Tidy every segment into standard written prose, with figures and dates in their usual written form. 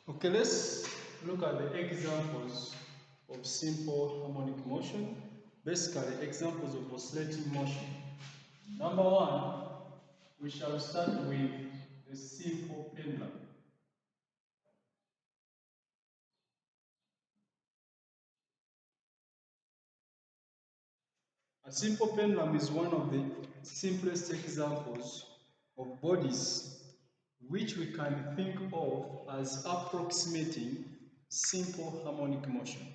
Okay, let's look at the examples of simple harmonic motion, basically examples of oscillating motion. Number one, we shall start with the simple pendulum. A simple pendulum is one of the simplest examples of bodies which we can think of as approximating simple harmonic motion.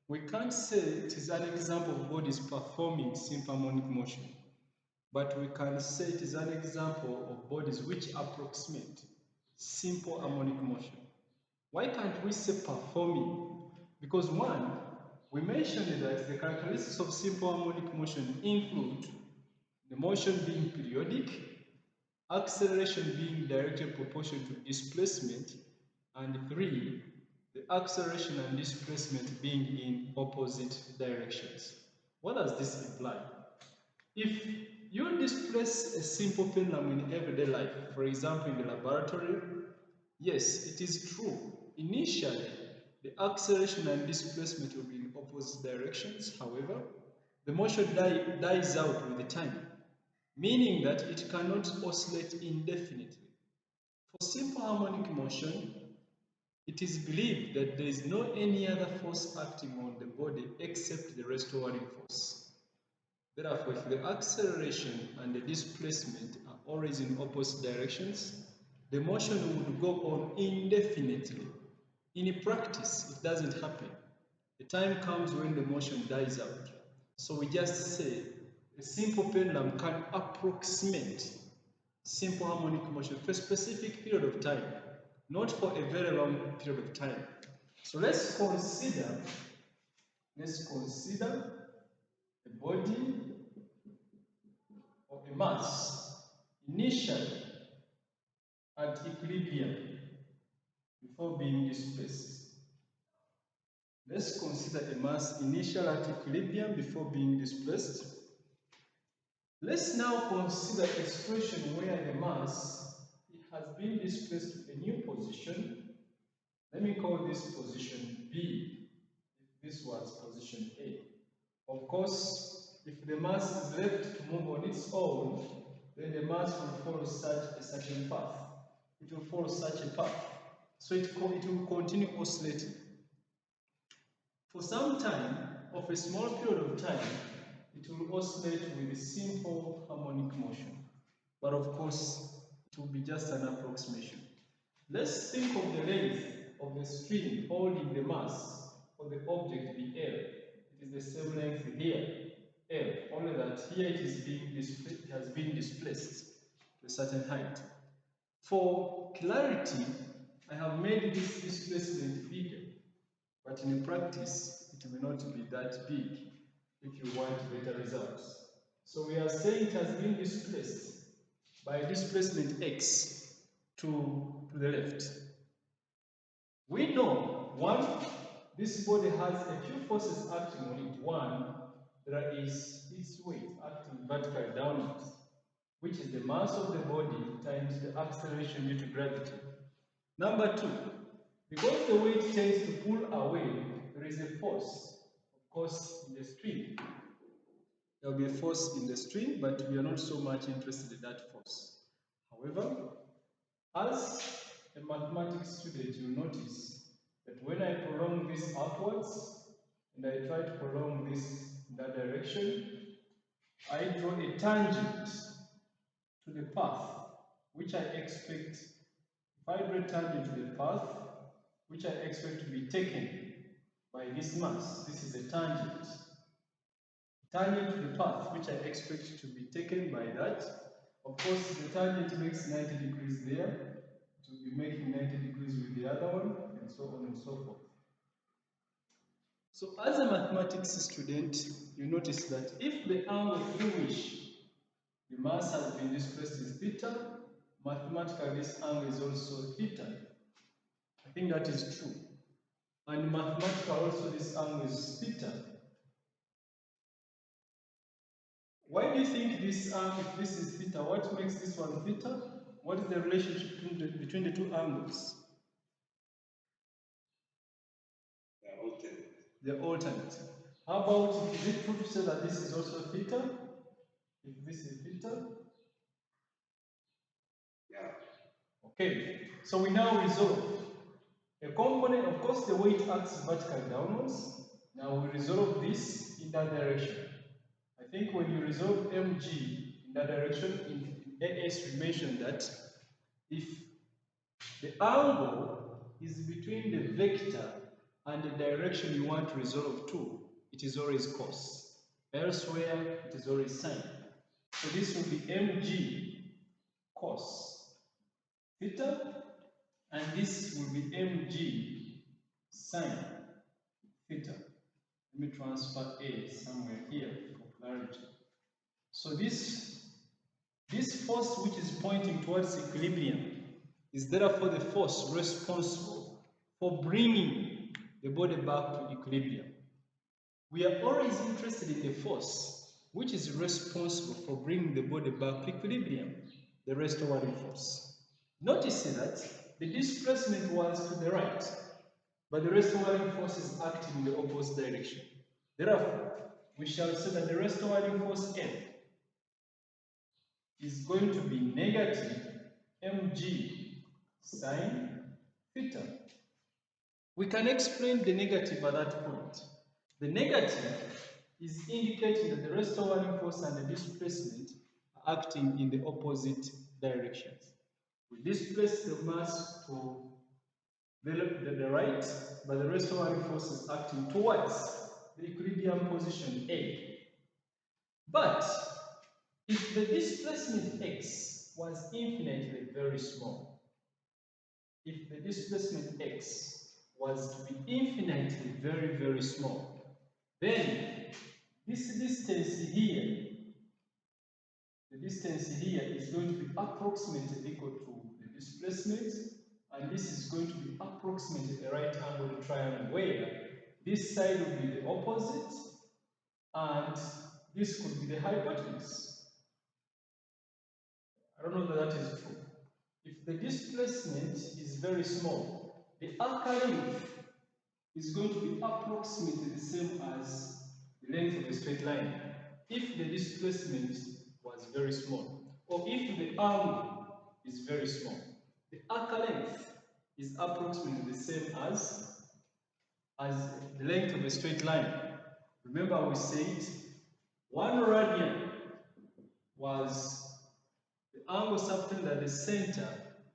We can't say it is an example of bodies performing simple harmonic motion, but we can say it is an example of bodies which approximate simple harmonic motion. Why can't we say performing? Because one, we mentioned that the characteristics of simple harmonic motion include the motion being periodic, acceleration being directly proportional to displacement, and three, the acceleration and displacement being in opposite directions. What does this imply? If you displace a simple pendulum in everyday life, for example in the laboratory, yes, it is true. Initially, the acceleration and displacement will be in opposite directions. However, the motion dies out with the time, meaning that it cannot oscillate indefinitely. For simple harmonic motion, it is believed that there is no any other force acting on the body except the restoring force. Therefore, if the acceleration and the displacement are always in opposite directions, the motion would go on indefinitely. In practice, it doesn't happen. The time comes when the motion dies out. So we just say a simple pendulum can approximate simple harmonic motion for a specific period of time, not for a very long period of time. So let's consider a body or a mass initially at equilibrium before being displaced. Let's consider a mass initial at equilibrium before being displaced. Let's now consider a situation where the mass has been displaced to a new position. Let me call this position B, if this was position A. Of course, if the mass is left to move on its own, then the mass will follow such a certain path. It will follow such a path. So it will continue oscillating. For some time, of a small period of time, it will oscillate with a simple harmonic motion. But of course, it will be just an approximation. Let's think of the length of the string holding the mass for the object be L. It is the same length here, L, only that here it has been displaced to a certain height. For clarity, I have made this displacement bigger, but in practice, it may not be that big if you want better results. So we are saying it has been displaced by displacement x to the left. We know, one, this body has a few forces acting on it. One, there is its weight acting vertically downwards, which is the mass of the body times the acceleration due to gravity. Number two, because the weight tends to pull away, there is a force, of course, in the string. There will be a force in the string, but we are not so much interested in that force. However, as a mathematics student, you'll notice that when I prolong this upwards and I try to prolong this in that direction, I draw a tangent to the path which I expect, if I draw a tangent to the path which I expect to be taken by this mass, this is a tangent. Tangent to the path which I expect to be taken by that. Of course, the tangent makes 90 degrees there. It will be making 90 degrees with the other one, and so on and so forth. So as a mathematics student, you notice that if the angle through which the mass has been displaced is theta, mathematically this angle is also theta. I think that is true. And mathematically also this angle is theta. Why do you think this if this is theta, what makes this one theta? What is the relationship between the two angles? the alternate. How about, is it true to say that this is also theta? If this is theta? Yeah. Okay, so we now resolve. A component, of course, the way it acts vertically downwards. Now we resolve this in that direction. I think when you resolve mg in that direction, in AS we mentioned that if the angle is between the vector and the direction you want to resolve to, it is always cos. Elsewhere, it is always sine. So this will be mg cos theta, and this will be mg sine theta. Let me transfer A somewhere here for clarity. So this force which is pointing towards equilibrium is therefore the force responsible for bringing the body back to equilibrium. We are always interested in the force which is responsible for bringing the body back to equilibrium, the restoring force. Notice that the displacement was to the right, but the restoring force is acting in the opposite direction. Therefore, we shall say that the restoring force F is going to be negative mg sine theta. We can explain the negative at that point. The negative is indicating that the restoring force and the displacement are acting in the opposite directions. We displace the mass to the right, but the restoring force is acting towards the equilibrium position A. But if the displacement x was infinitely very small, if the displacement x was to be infinitely very, very small, then this distance here, the distance here is going to be approximately equal to the displacement, and this is going to be approximately a right angled triangle where this side will be the opposite and this could be the hypotenuse. I don't know that that is true. If the displacement is very small, the arc length is going to be approximately the same as the length of a straight line if the displacement was very small, or if the angle is very small. The arc length is approximately the same as the length of a straight line. Remember we said 1 radian was the angle subtended at the center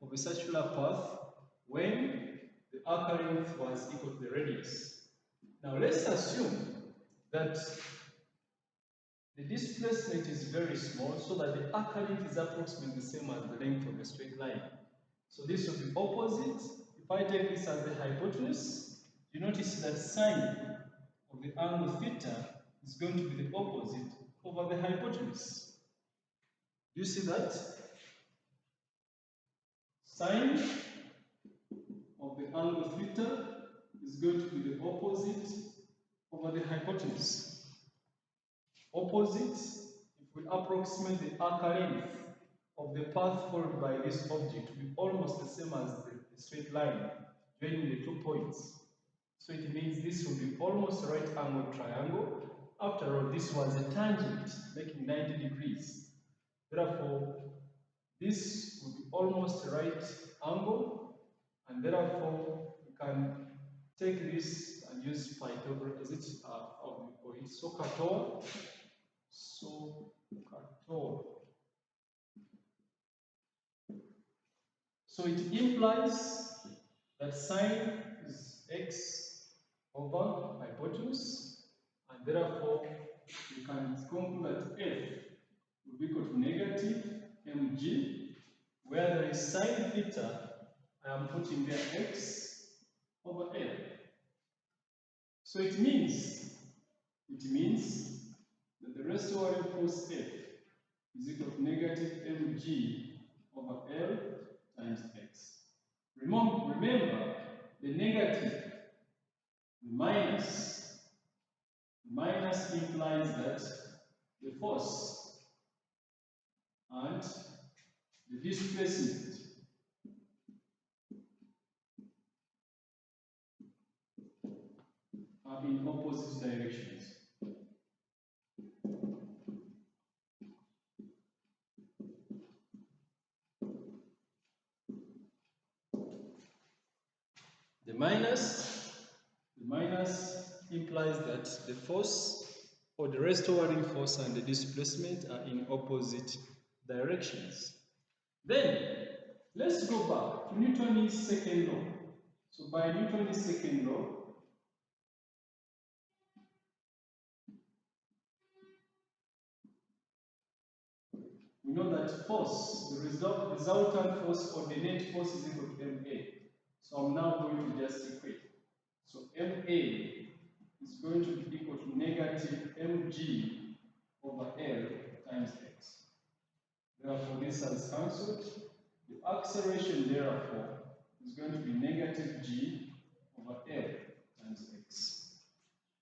of a circular path when the arc length was equal to the radius. Now let's assume that the displacement is very small so that the arc length is approximately the same as the length of a straight line. So this will be opposite. If I take this as the hypotenuse, you notice that sine of the angle theta is going to be the opposite over the hypotenuse. Do you see that? Sine of the angle theta is going to be the opposite over the hypotenuse. Opposite, if we approximate the arc length of the path followed by this object, will be almost the same as the straight line joining the 2 points. So it means this will be almost a right angled triangle. After all, this was a tangent making 90 degrees. Therefore, this will be almost a right angle, and therefore you can take this and use Pythagoras. Is it SOHCAHTOA? SOHCAHTOA. So it implies that sine is x over hypotenuse, and therefore you can conclude that f will be equal to negative mg, where there is sine theta, I am putting there x over L. So it means that the restoring force F is equal to negative mg over L times x. Remember, the negative, the minus implies that the force and the displacement are in opposite directions. The minus implies that the force or the restoring force and the displacement are in opposite directions. Then let's go back to Newton's second law. So by Newton's second law, we know that force, the resultant force or the net force is equal to Ma. So I'm now going to just equate. So Ma is going to be equal to negative mg over L times x. Therefore, this has cancelled. The acceleration, therefore, is going to be negative g over L times x.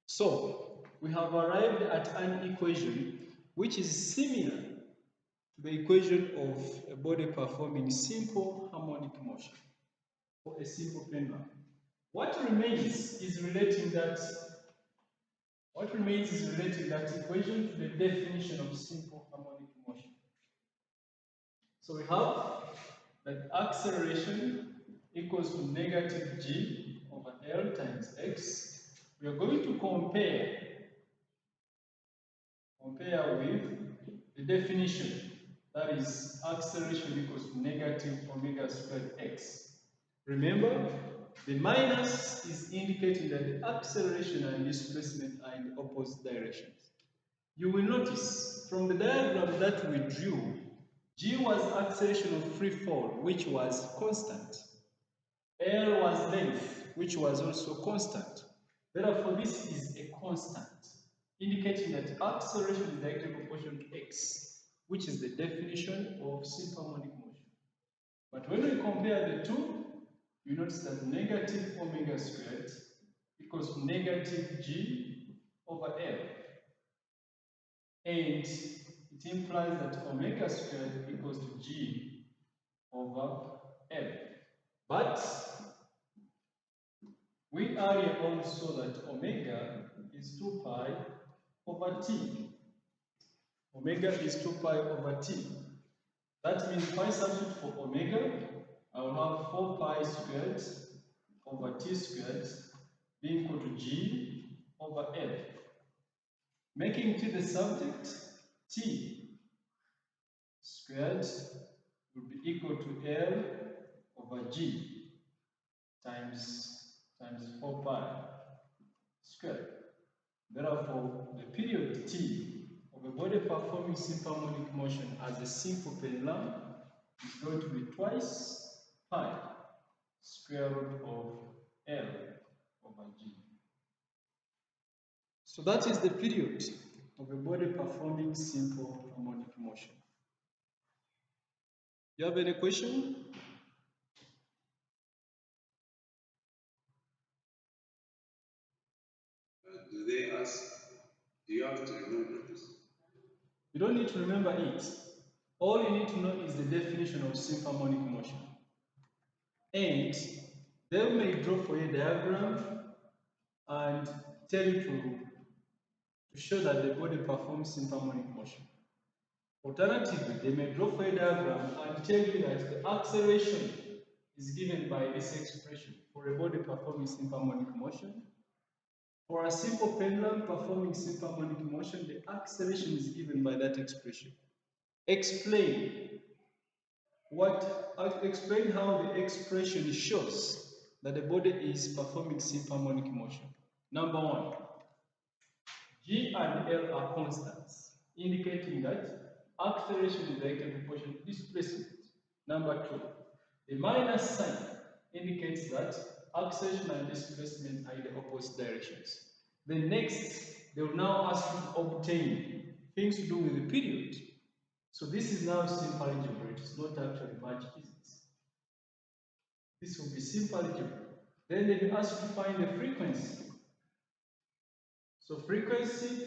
So, we have arrived at an equation which is similar to the equation of a body performing simple harmonic motion for a simple pendulum. What remains is relating that equation to the definition of simple harmonic motion. So we have that acceleration equals to negative g over L times x. We are going to compare with the definition, that is acceleration equals to negative omega squared x. Remember, the minus is indicating that the acceleration and displacement are in the opposite directions. You will notice from the diagram that we drew, g was acceleration of free fall, which was constant. L was length, which was also constant. Therefore, this is a constant, indicating that acceleration is directly proportional to x, which is the definition of simple harmonic motion. But when we compare the two, you notice that negative omega squared equals to negative g over L. And it implies that omega squared equals to g over L. But we earlier on saw that omega is 2 pi over t. Omega is 2 pi over t. That means if I substitute for omega, I will have 4 pi squared over t squared being equal to g over L. Making t the subject, t squared will be equal to L over g times 4 pi squared. Therefore, the period t of a body performing simple harmonic motion as a simple pendulum is going to be twice pi square root of L over g. So that is the period of a body performing simple harmonic motion. You have any question? Do they ask, do you have to remember this? You don't need to remember it. All you need to know is the definition of simple harmonic motion. And they may draw for you a diagram and tell you to show that the body performs simple harmonic motion. Alternatively, they may draw for a diagram and tell you that the acceleration is given by this expression for a body performing simple harmonic motion. For a simple pendulum performing simple harmonic motion, the acceleration is given by that expression. Explain how the expression shows that the body is performing simple harmonic motion. Number one, G and L are constants, indicating that acceleration is directly proportional to displacement. Number two, the minus sign indicates that acceleration and displacement are in the opposite directions. Then next, they will now ask you to obtain things to do with the period. So this is now simple algebra. It is not actually much physics. This will be simple algebra. Then they will ask you to find the frequency. So frequency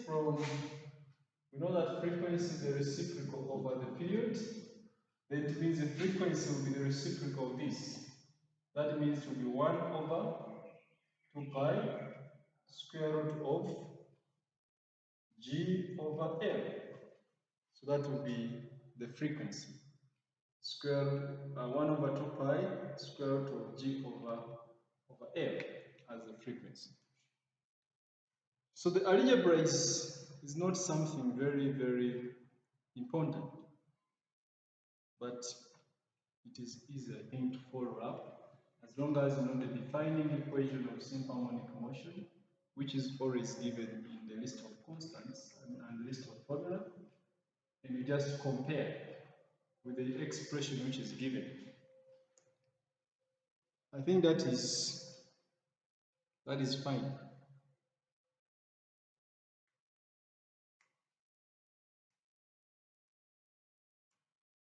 we know that frequency is the reciprocal over the period. Then it means the frequency will be the reciprocal of this. That means it will be 1 over 2 pi square root of G over L. So that will be the frequency. Square 1 over 2 pi square root of G over L as the frequency. So the algebra is not something very, very important, but it is easy, I think, to follow up as long as you know the defining equation of simple harmonic motion, which is always given in the list of constants and list of formula, and you just compare with the expression which is given. I think that is fine.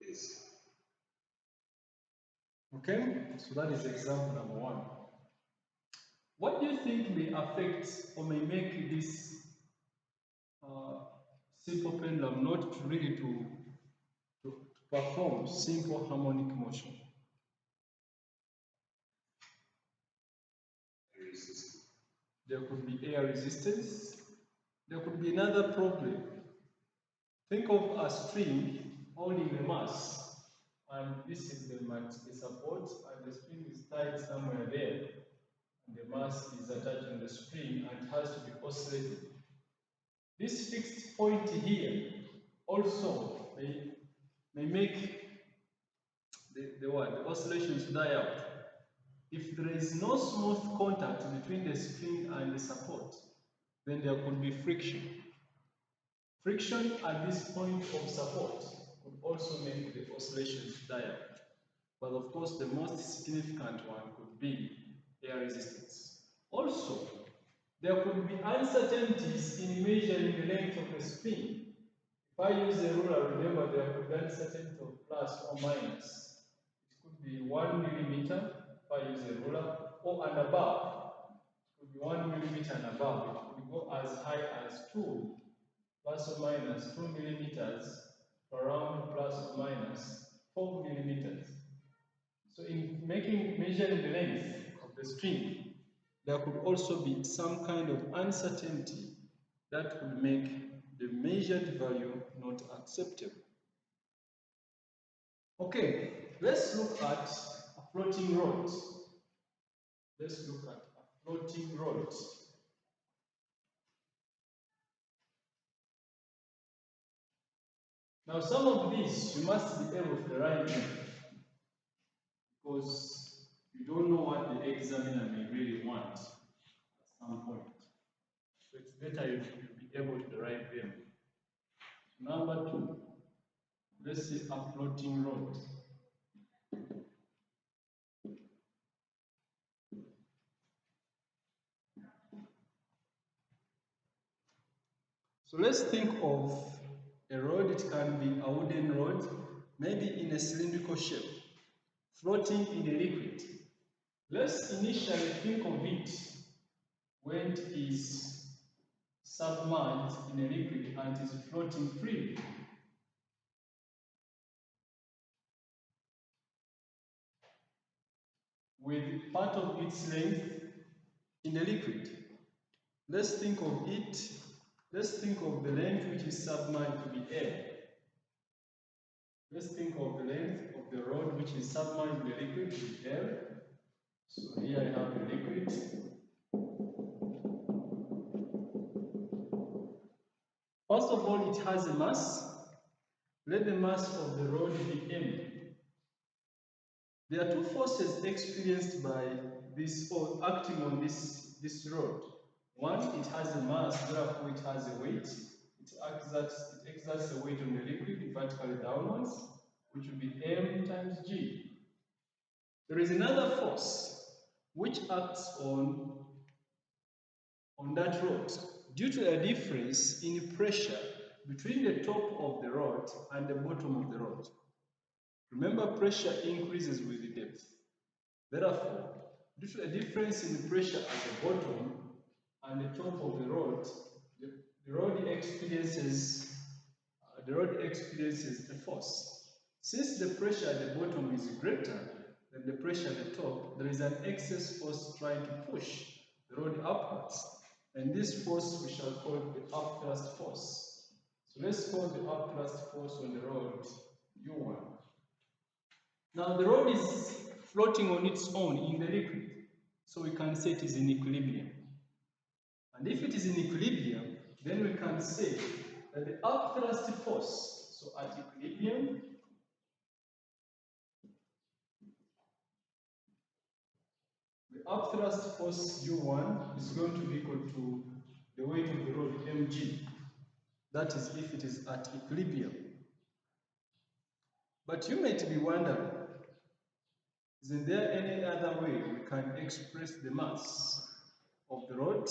Yes. Okay, so that is example number 1. What do you think may affect or may make this simple pendulum not really to perform simple harmonic motion? Resistance. There could be air resistance. There could be another problem. Think of a string holding the mass, and this is the support, and the string is tied somewhere there, and the mass is attached on the spring and it has to be oscillated. This fixed point here also may make the oscillations die out. If there is no smooth contact between the spring and the support, then there could be friction. Friction at this point of support could also make the oscillations die out. But of course, the most significant one could be air resistance. Also, there could be uncertainties in measuring the length of the spring. If I use a ruler, remember there could be uncertainty of plus or minus. It could be 1 millimeter if I use a ruler, or and above. It could be 1 millimeter and above. It could go as high as 2 plus or minus 2 millimeters, around plus or minus 4 millimeters. So in measuring the length of the string, there could also be some kind of uncertainty that would make the measured value not acceptable. Okay, let's look at a floating rod. Let's look at a floating rod. Now, some of these you must be able to derive them because you don't know what the examiner may really want at some point. So it's better if you be able to derive them. Number 2, let's say a floating rod. So let's think of a rod. It can be a wooden rod, maybe in a cylindrical shape, floating in a liquid. Let's initially think of it when it is submerged in a liquid and is floating freely. With part of its length in the liquid. Let's think of it. Let's think of the length which is submerged to be air. Let's think of the length of the rod which is submerged in the liquid to be air. So here I have the liquid. First of all, it has a mass. Let the mass of the rod be m. There are two forces experienced by this or acting on this rod. One, it has a mass, therefore it has a weight. It exerts a weight on the liquid vertically downwards, which will be m times g. There is another force which acts on that rod due to a difference in pressure between the top of the rod and the bottom of the rod. Remember, pressure increases with the depth. Therefore, due to a difference in pressure at the bottom and the top of the rod, the rod experiences a force. Since the pressure at the bottom is greater than the pressure at the top, there is an excess force trying to push the rod upwards. And this force we shall call the upthrust force. So let's call the upthrust force on the rod U1. Now the rod is floating on its own in the liquid, so we can say it is in equilibrium. And if it is in equilibrium, then we can say that the upthrust force, so at equilibrium, the upthrust force U1 is going to be equal to the weight of the rod mg. That is if it is at equilibrium. But you might be wondering, isn't there any other way we can express the mass of the rod?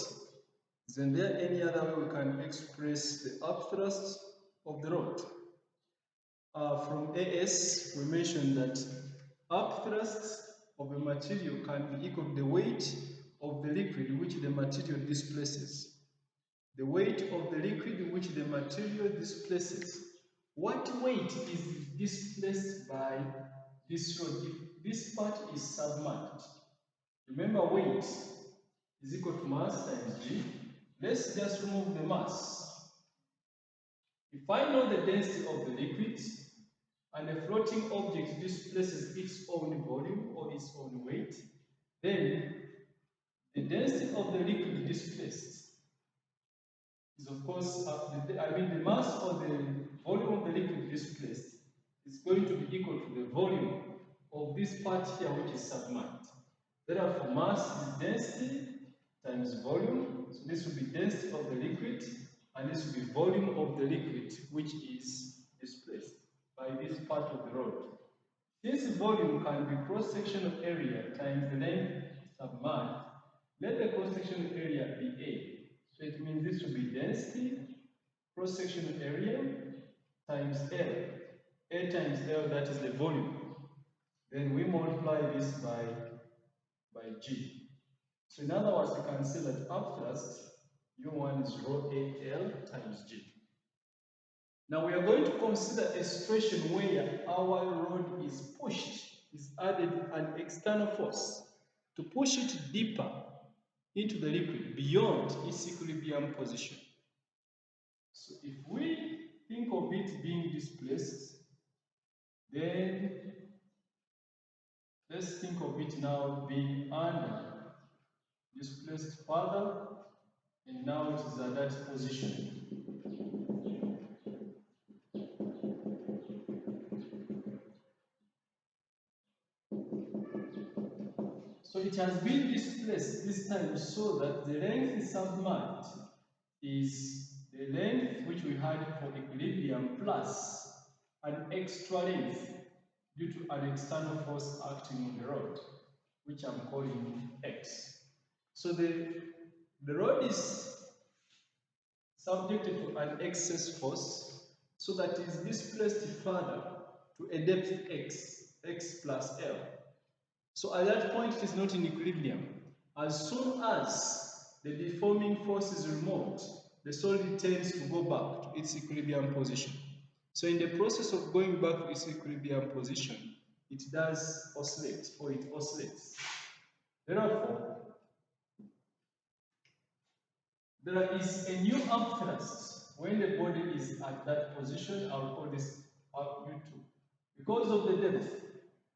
Isn't there any other way we can express the upthrust of the rod? From AS, we mentioned that upthrust of a material can be equal to the weight of the liquid which the material displaces. The weight of the liquid which the material displaces. What weight is displaced by this rod? If this part is submerged, remember weight is equal to mass times G. Let's just remove the mass. If I know the density of the liquid and a floating object displaces its own volume or its own weight, then the density of the liquid displaced is, of course, the mass or the volume of the liquid displaced is going to be equal to the volume of this part here which is submerged. Therefore, mass is density times volume. So this will be density of the liquid, and this will be volume of the liquid which is displaced by this part of the rod. Since volume can be cross-sectional area times the length submerged, let the cross-sectional area be A. So it means this will be density, cross-sectional area, times L. A times L, that is the volume. Then we multiply this by G. So in other words, we can say that upthrust, U1 is rho AL times G. Now we are going to consider a situation where our rod is pushed, is added an external force to push it deeper into the liquid beyond its equilibrium position. So if we think of it being displaced, then let's think of it now being under, displaced further, and now it is at that position. So it has been displaced this time so that the length submerged is the length which we had for equilibrium plus an extra length due to an external force acting on the rod, which I'm calling X. So the rod is subjected to an excess force, so that it is displaced further to a depth x plus L. So at that point, it is not in equilibrium. As soon as the deforming force is removed, the solid tends to go back to its equilibrium position. So in the process of going back to its equilibrium position, it does oscillate, or it oscillates. Therefore, there is a new upthrust when the body is at that position. I'll call this U2. Because of the depth,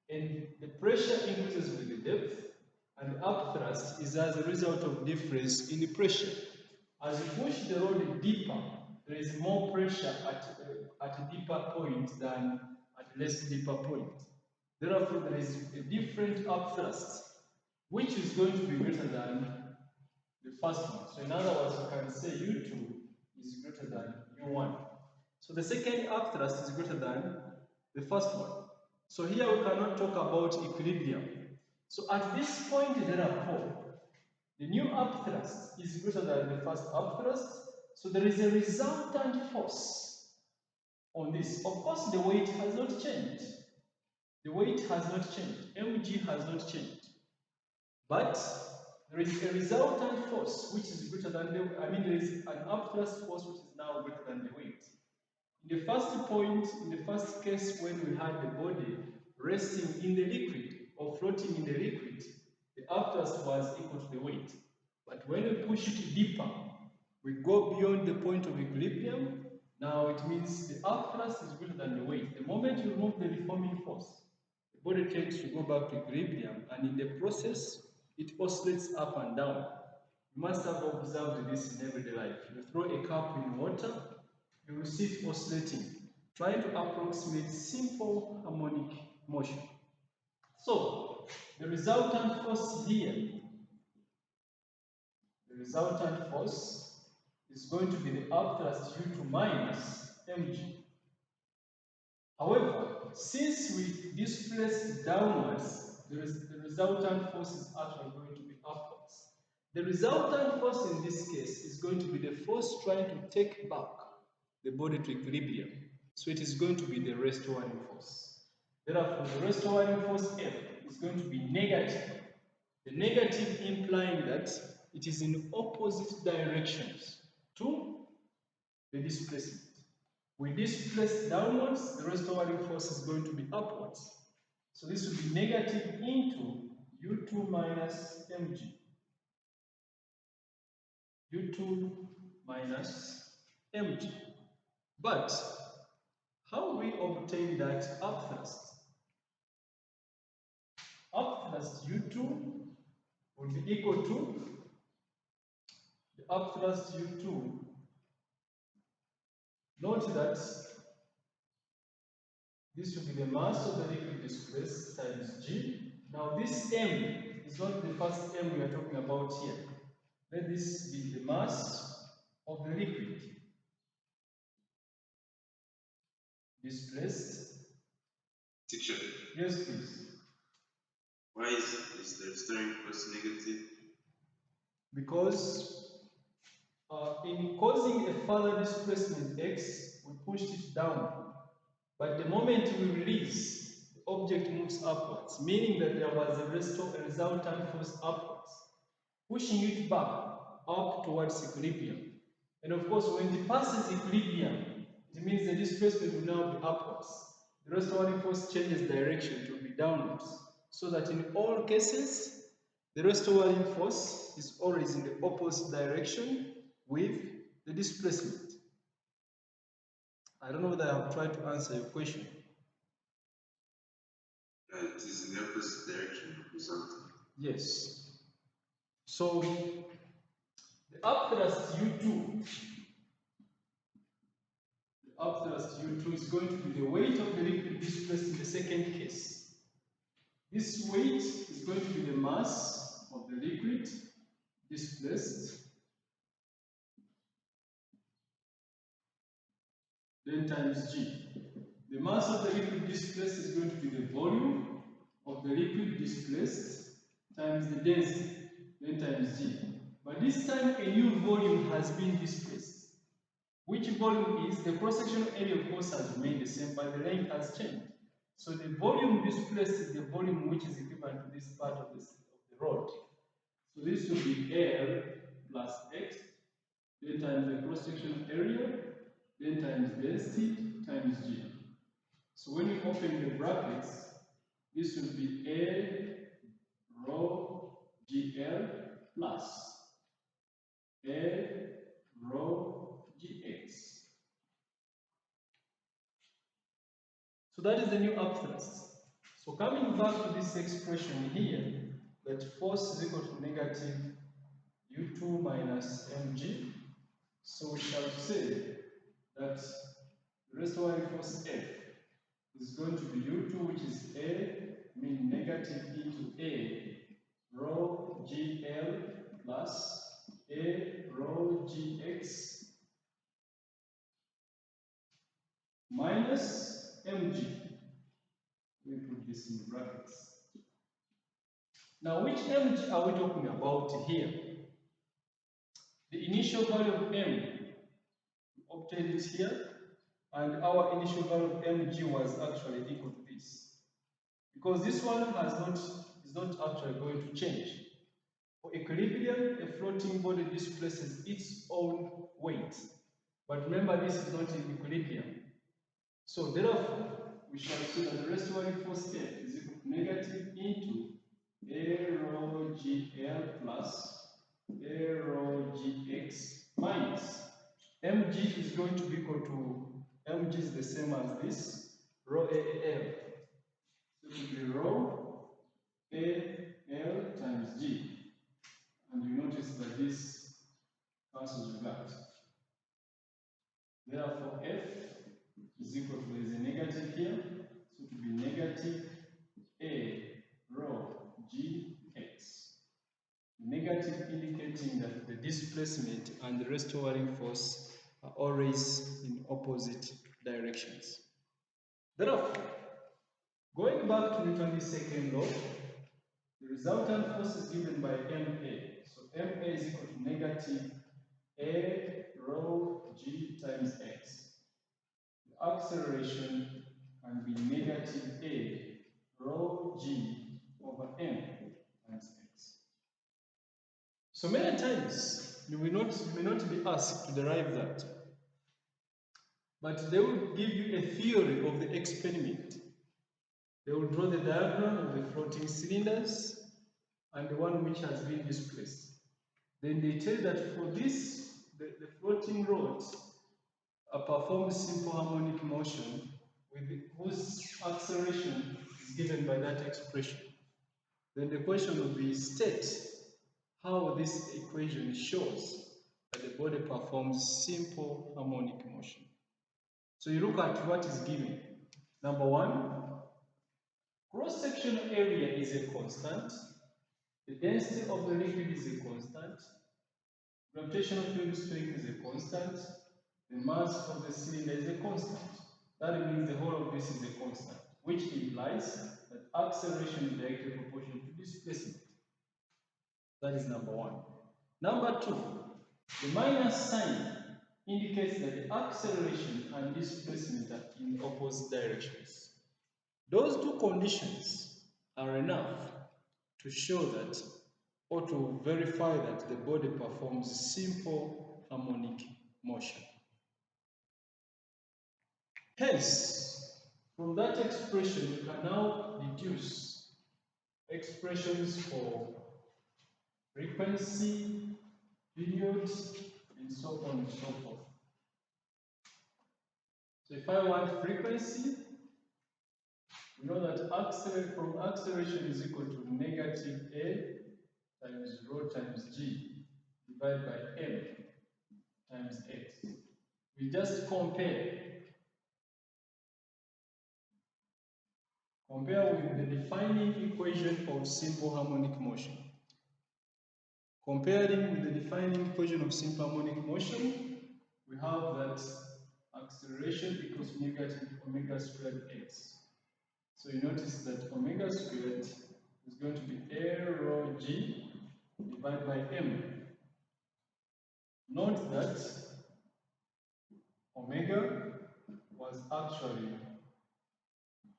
and the pressure increases with the depth, and the upthrust is as a result of difference in the pressure. As you push the rod deeper, there is more pressure at a deeper point than at a less deeper point. Therefore, there is a different upthrust, which is going to be greater than the first one. So in other words, you can say U2 is greater than U1. So the second upthrust is greater than the first one. So here we cannot talk about equilibrium. So at this point, therefore, the new upthrust is greater than the first upthrust. So there is a resultant force on this. Of course, the weight has not changed. The weight has not changed. mg has not changed. But there is a resultant force which is greater than there is an upthrust force which is now greater than the weight. In the first point, in the first case, when we had the body resting in the liquid or floating in the liquid, the upthrust was equal to the weight. But when we push it deeper, we go beyond the point of equilibrium. Now it means the up thrust is greater than the weight. The moment you remove the reforming force, the body tends to go back to equilibrium, and in the process, it oscillates up and down. You must have observed this in everyday life. You throw a cup in water, you will see it oscillating, trying to approximate simple harmonic motion. So, the resultant force here, the resultant force is going to be the up thrust U2 minus mg. However, since we displaced downwards, the resultant force is actually going to be upwards. The resultant force in this case is going to be the force trying to take back the body to equilibrium. So it is going to be the restoring force. Therefore, the restoring force F is going to be negative. The negative implying that it is in opposite directions to the displacement. We displace downwards, the restoring force is going to be upwards. So this will be negative into U2 minus mg. U2 minus mg. But how do we obtain that upthrust? Upthrust U2 would be equal to the upthrust U2. Note that this will be the mass of the liquid displaced times G. Now this M is not the first M we are talking about here. Let this be the mass of the liquid displaced. Teacher. Yes, please. Why is the restoring force negative? Because in causing a further displacement x, we pushed it down. But the moment we release, the object moves upwards, meaning that there was a resultant force upwards, pushing it back up towards equilibrium. And of course, when it passes equilibrium, it means the displacement will now be upwards. The restoring force changes direction, it will be downwards. So that in all cases, the restoring force is always in the opposite direction with the displacement. I don't know whether I have tried to answer your question. It is in the opposite direction of resultant. Yes. So the upthrust U2, is going to be the weight of the liquid displaced in the second case. This weight is going to be the mass of the liquid displaced, then times G. The mass of the liquid displaced is going to be the volume of the liquid displaced times the density, then times G. But this time a new volume has been displaced. Which volume is? The cross-sectional area, of course, has remained the same, but the length has changed. So the volume displaced is the volume which is equivalent to this part of the rod. So this will be L plus X, then times the cross-sectional area, then times density times G. So when you open the brackets, this will be A rho GL plus A rho GX. So that is the new upthrust. So coming back to this expression here, that force is equal to negative U2 minus mg. So we shall say that the restoring force F is going to be U2, which is A, mean negative into A rho GL plus A rho GX minus mg. We put this in brackets. Now, which mg are we talking about here? The initial value of m, we obtained it here, and our initial value of mg was actually equal to this. Because this one is not actually going to change. For equilibrium, a floating body displaces its own weight. But remember, this is not in equilibrium. So therefore, we shall see that the restoring force F is equal to negative into A rho GL plus A rho gx minus mg is going to be equal to, mg is the same as this, rho AL. So it will be rho AL times g. And you notice that this cancels with that. Therefore, F is equal to, there is a negative here, so it will be negative A rho gx. Negative indicating that the displacement and the restoring force are always in opposite directions. Therefore, going back to Newton's second law, the resultant force is given by MA. So MA is equal to negative A rho g times x. The acceleration can be negative A rho g over m times x. So many times you may not be asked to derive that, but they will give you a theory of the experiment. They will draw the diagram of the floating cylinders and the one which has been displaced. Then they tell that for this, the floating rods perform simple harmonic motion whose acceleration is given by that expression. Then the question will be, state how this equation shows that the body performs simple harmonic motion. So you look at what is given. Number one, cross-sectional area is a constant. The density of the liquid is a constant. Gravitational field strength is a constant. The mass of the cylinder is a constant. That means the whole of this is a constant, which implies that acceleration is directly proportional to displacement. That is number one. Number two, the minus sign indicates that the acceleration and displacement are in opposite directions. Those two conditions are enough to show that, or to verify that the body performs simple harmonic motion. Hence, from that expression, you can now deduce expressions for frequency, period, and so on and so forth. So if I want frequency, we know that from acceleration is equal to negative A times rho times g divided by m times x. We just compare with the defining equation of simple harmonic motion. Comparing with the defining equation of simple harmonic motion, we have that acceleration equals negative omega squared x. So you notice that omega squared is going to be A rho g divided by m. Note that omega was actually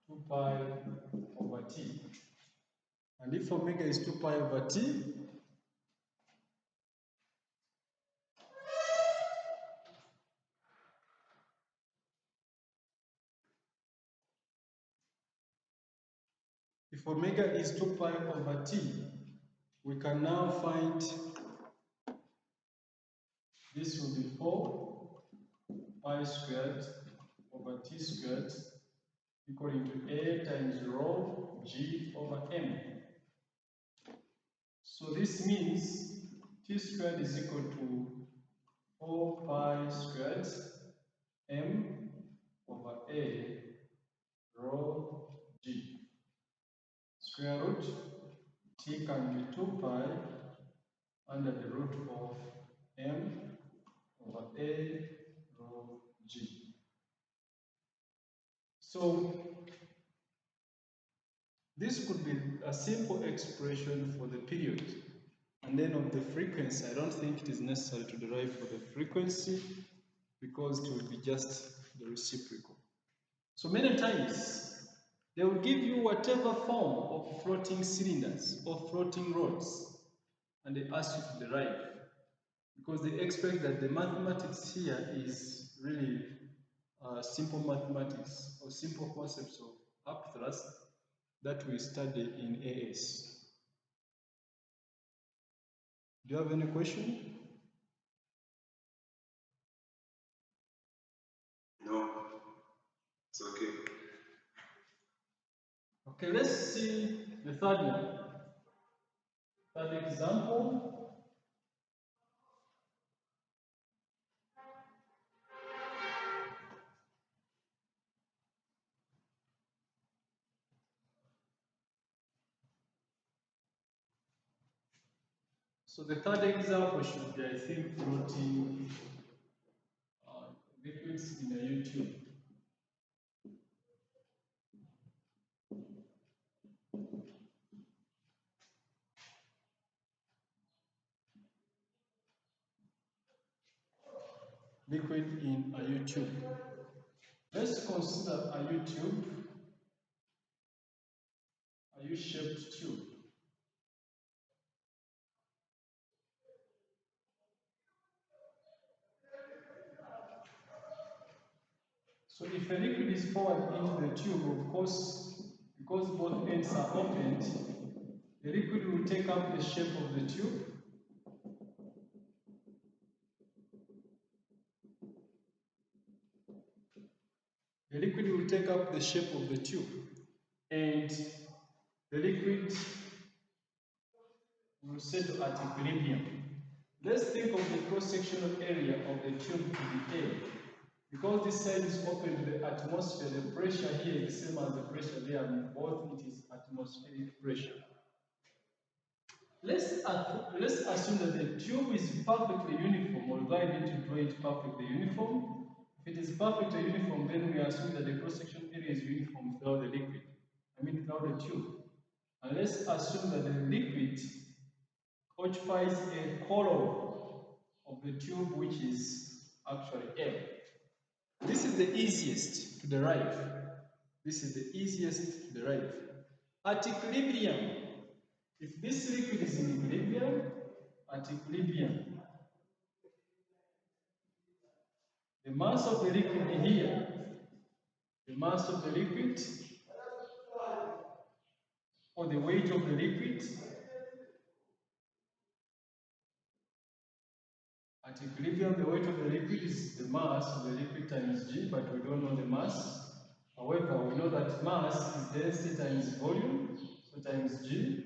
2 pi over t. And if omega is 2 pi over t, if omega is 2 pi over t, we can now find this will be 4 pi squared over t squared equal to A times rho g over m. So this means t squared is equal to 4 pi squared m over A rho g. Square root t can be 2 pi under the root of m over A rho g. So this could be a simple expression for the period. And then of the frequency, I don't think it is necessary to derive for the frequency because it will be just the reciprocal. So many times, they will give you whatever form of floating cylinders or floating rods, and they ask you to derive because they expect that the mathematics here is really simple mathematics or simple concepts of upthrust that we study in AS. Do you have any question? No, it's okay. Okay, let's see the third one. Third example. So the third example should be, I think, floating liquids in a YouTube. Liquid in a YouTube. Let's consider a YouTube, a U-shaped tube. So if a liquid is poured into the tube, of course, because both ends are opened, the liquid will take up the shape of the tube. The liquid will take up the shape of the tube, and the liquid will settle at equilibrium. Let's think of the cross-sectional area of the tube to be A. Because this side is open to the atmosphere, the pressure here is the same as the pressure there, and both it is atmospheric pressure. Let's assume that the tube is perfectly uniform, although I didn't draw it perfectly uniform. If it is perfectly uniform, then we assume that the cross-section area is uniform throughout the liquid. Throughout the tube. And let's assume that the liquid occupies a column of the tube, which is actually L. This is the easiest to derive. This is the easiest to derive. At equilibrium, if this liquid is in equilibrium, at equilibrium, the mass of the liquid here, the mass of the liquid, or the weight of the liquid, at equilibrium, the weight of the liquid is the mass of the liquid times G, but we don't know the mass. However, we know that mass is density times volume, so times G.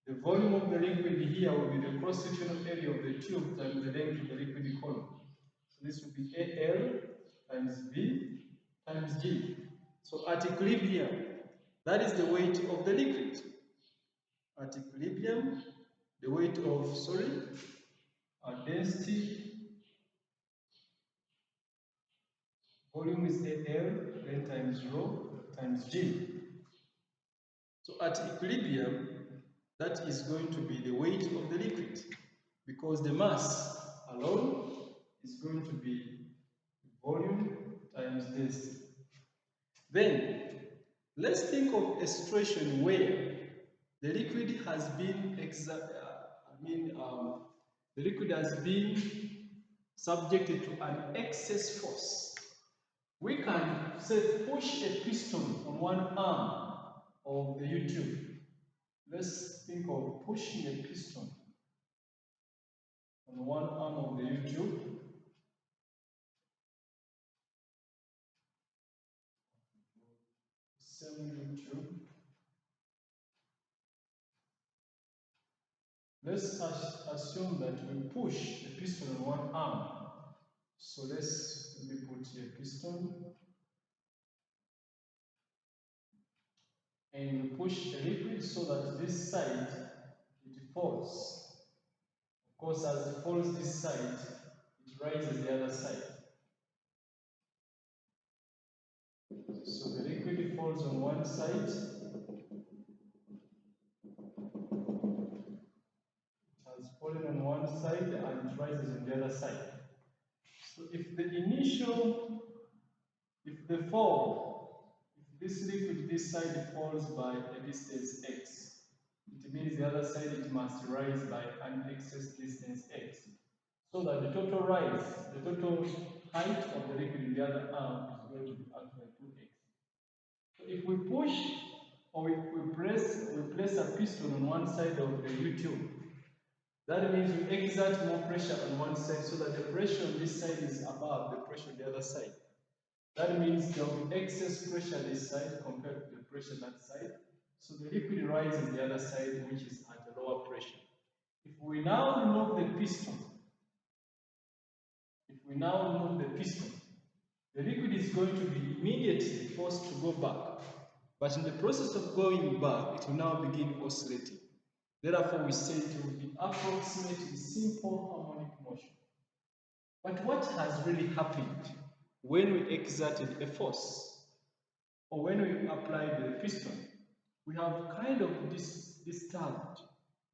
The volume of the liquid here will be the cross-sectional area of the tube times the length of the liquid column. So this will be AL times V times G. So at equilibrium, that is the weight of the liquid. At equilibrium, the weight of, density, volume is AL, then times rho times G. So at equilibrium, that is going to be the weight of the liquid, because the mass alone is going to be volume times density. Then, let's think of a situation where the liquid has been the liquid has been subjected to an excess force. We can say push a piston on one arm of the U-tube. Let's think of pushing a piston on one arm of the U-tube. Same U-tube. Let's assume that we push the piston on one arm. So let me put here piston. And we push the liquid so that this side, it falls. Of course, as it falls this side, it rises the other side. So the liquid falls on one side. It has fallen on one side and it rises on the other side. So if this liquid this side falls by a distance x, it means the other side it must rise by an excess distance x. So that the total rise, the total height of the liquid in the other arm is going to be actually 2x. So if we push or if we place a piston on one side of the U-tube, That means we exert more pressure on one side so that the pressure on this side is above the pressure on the other side. That means there will be excess pressure this side compared to the pressure that side. So the liquid rises the other side, which is at a lower pressure. If we now remove the piston, the liquid is going to be immediately forced to go back. But in the process of going back, it will now begin oscillating. Therefore, we say it will be approximately simple harmonic motion. But what has really happened when we exerted a force, or when we applied the piston? We have kind of disturbed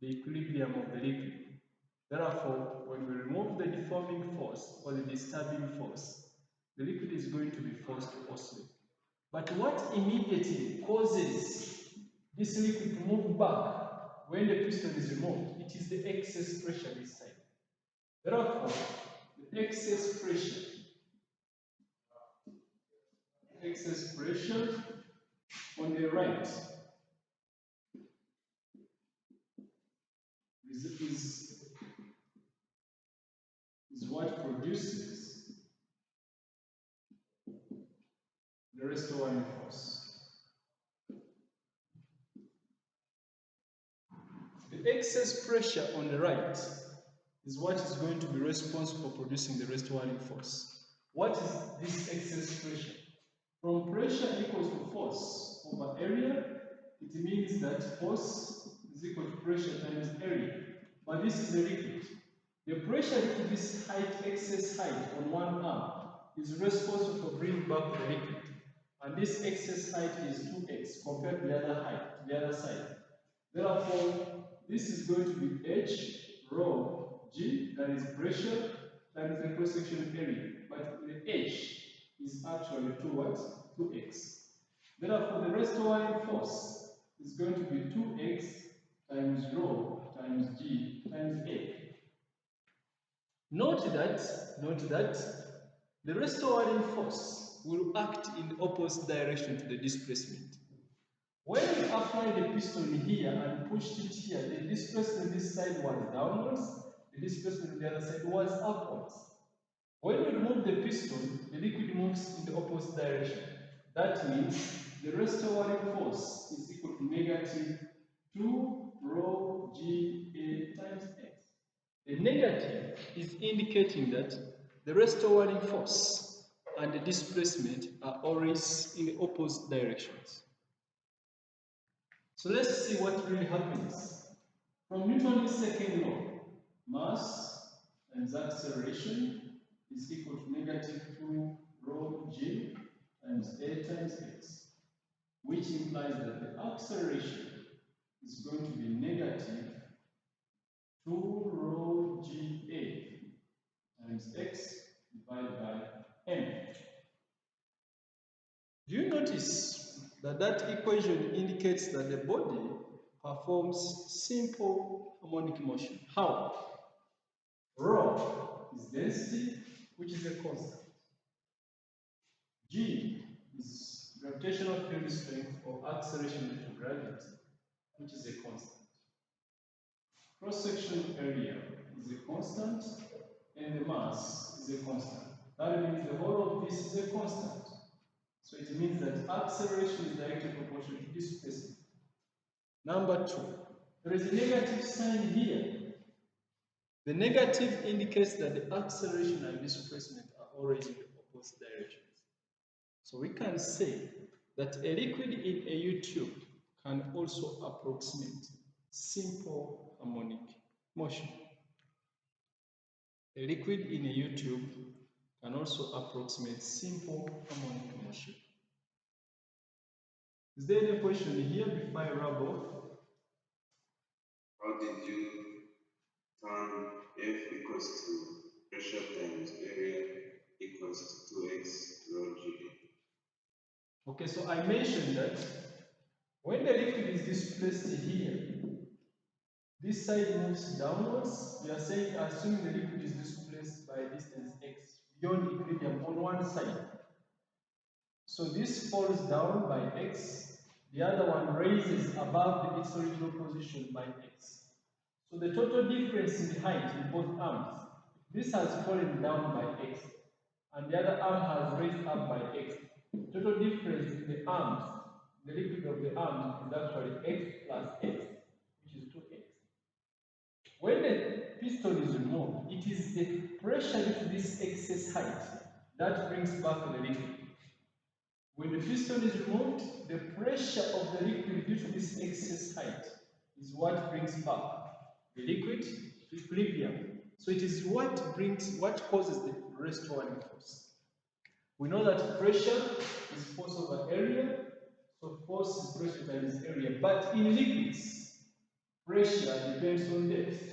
the equilibrium of the liquid. Therefore, when we remove the deforming force or the disturbing force, the liquid is going to be forced to oscillate. But what immediately causes this liquid to move back when the piston is removed? It is the excess pressure this side. Therefore, the excess pressure on the right is what produces the restoring force. The excess pressure on the right is what is going to be responsible for producing the restoring force. What is this excess pressure? From pressure equals to force over area, it means that force is equal to pressure times area. But this is the liquid. The pressure due to this height, excess height on one arm, is responsible for bringing back the liquid. And this excess height is 2x compared to the other height, the other side. Therefore, this is going to be H rho G, that is pressure, times the cross-section area. But the H is actually 2x. Therefore, the restoring force is going to be 2x times rho times G times A. Note that the restoring force will act in the opposite direction to the displacement. When we apply the piston here and pushed it here, the displacement this side was downwards, the displacement on the other side was upwards. When we remove the piston, the liquid moves in the opposite direction. That means the restoring force is equal to negative 2 rho G A times X. The negative is indicating that the restoring force and the displacement are always in the opposite directions. So let's see what really happens. From Newton's second law, mass times acceleration is equal to negative 2 rho G times A times X, which implies that the acceleration is going to be negative 2 rho G A times X divided by M. Do you notice that equation indicates that the body performs simple harmonic motion? How? Rho is density, which is a constant. G is gravitational field strength or acceleration due to gravity, which is a constant. Cross-section area is a constant, and the mass is a constant. That means the whole of this is a constant. So it means that acceleration is directly proportional to displacement. Number 2, there is a negative sign here. The negative indicates that the acceleration and displacement are always in the opposite directions. So we can say that a liquid in a U-tube can also approximate simple harmonic motion. A liquid in a U-tube can also approximate simple harmonic motion. Is there any question here before I wrap up? How did you turn F equals to pressure times area equals to 2x rho G? Okay, so I mentioned that when the liquid is displaced here, this side moves downwards. We are saying, assuming the liquid is displaced by distance x beyond equilibrium on one side. So this falls down by x, the other one raises above its original position by x. So the total difference in the height in both arms, this has fallen down by x, and the other arm has raised up by x. The total difference in the arms, the liquid of the arms, is actually x plus x, which is 2x. When the piston is removed, it is the pressure due to this excess height that brings back the liquid. When the piston is removed, the pressure of the liquid due to this excess height is what brings back the liquid to equilibrium. So it is what causes the restoring force. We know that pressure is force over area, so force is pressure times area. But in liquids, pressure depends on depth.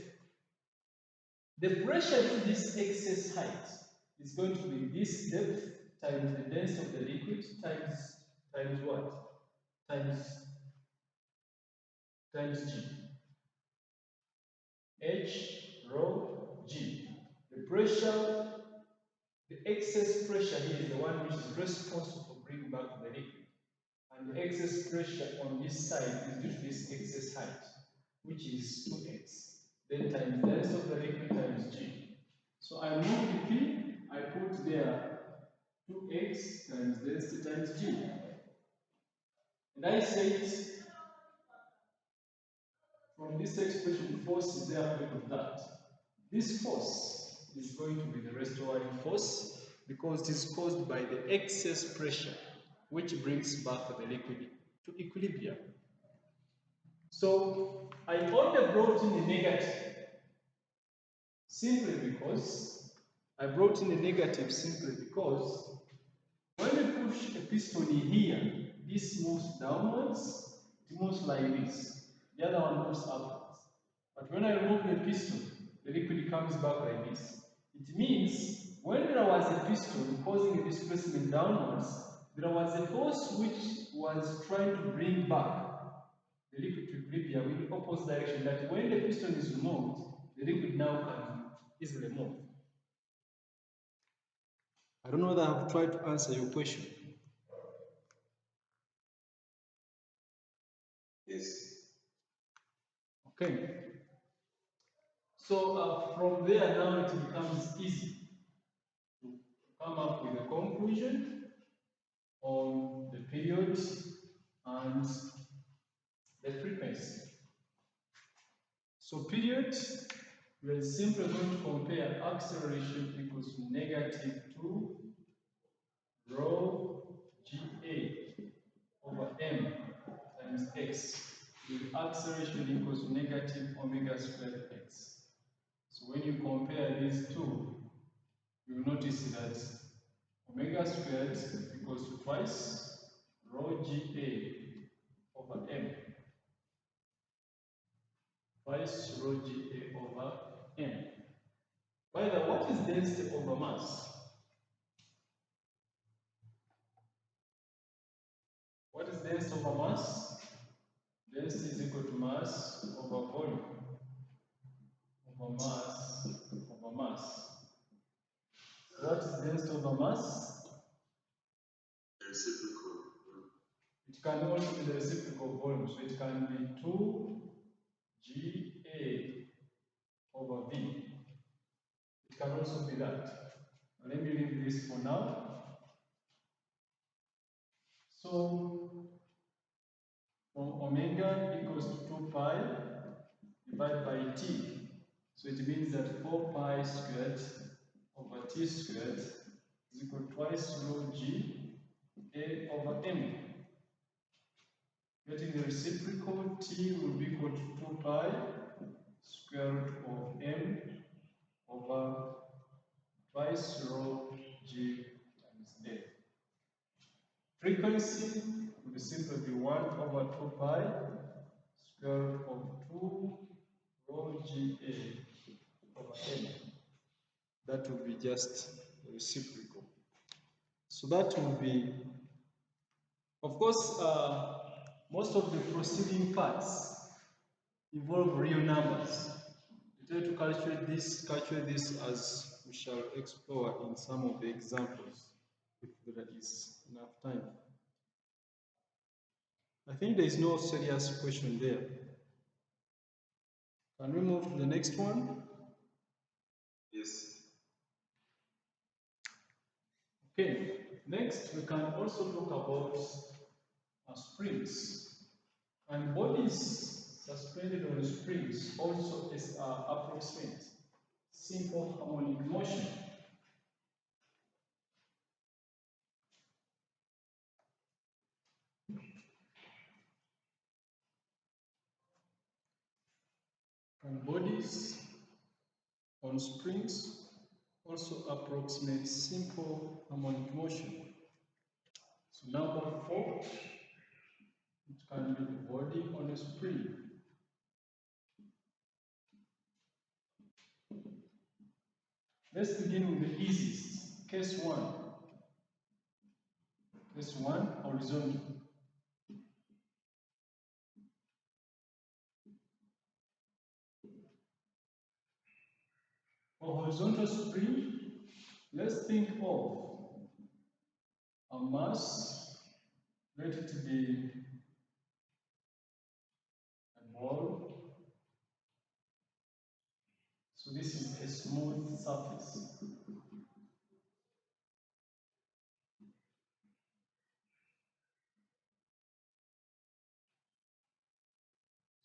The pressure to this excess height is going to be this depth times the density of the liquid times what? Times G. H rho G. The pressure, the excess pressure here is the one which is responsible for bringing back the liquid. And the excess pressure on this side is due to this excess height, which is 2x. Then times density of the liquid times G. So I remove the P, I put there 2x times density times G. And I say from this expression, force is there because of that. This force is going to be the restoring force because it is caused by the excess pressure which brings back the liquid to equilibrium. So I only brought in the negative simply because when we push a piston here, this moves downwards, it moves like this. The other one moves upwards. But when I remove the piston, the liquid comes back like this. It means when there was a piston causing a displacement downwards, there was a force which was trying to bring back the liquid to equilibrium in the opposite direction, that when the piston is removed, the liquid now can easily move. I don't know whether I've tried to answer your question. Yes. Okay. So from there now it becomes easy to come up with a conclusion on the period and the frequency. So period, we are simply going to compare acceleration equals to negative 2 rho GA over m times x with acceleration equals to negative omega squared x. So when you compare these two, you will notice that omega squared equals to twice rho GA over m. Twice rho GA over m. By the way, what is density over mass? What is density over mass? Density is equal to mass over volume. Over mass over mass. What is density over mass? The reciprocal. It can also be the reciprocal volume, so it can be 2 GA over V. It can also be that. Let me leave this for now. So from omega equals to 2 pi divided by t. So it means that 4 pi squared over t squared is equal to twice rho g a over m. Getting the reciprocal, t will be equal to 2 pi square root of m over twice rho g times a. Frequency will simply be 1 over 2 pi square root of 2 rho g a over m. That will be just reciprocal. So that will be, of course, most of the preceding parts involve real numbers. We try to calculate this as we shall explore in some of the examples, if there is enough time. I think there is no serious question there. Can we move to the next one? Yes. Okay, next we can also talk about springs. And bodies suspended on springs also is approximate simple harmonic motion. And bodies on springs also approximate simple harmonic motion. So number 4, it can be the body on a spring. Let's begin with the easiest. Case 1. Case 1, horizontal. For horizontal spring, let's think of a mass, let it be a ball. So this is a smooth surface.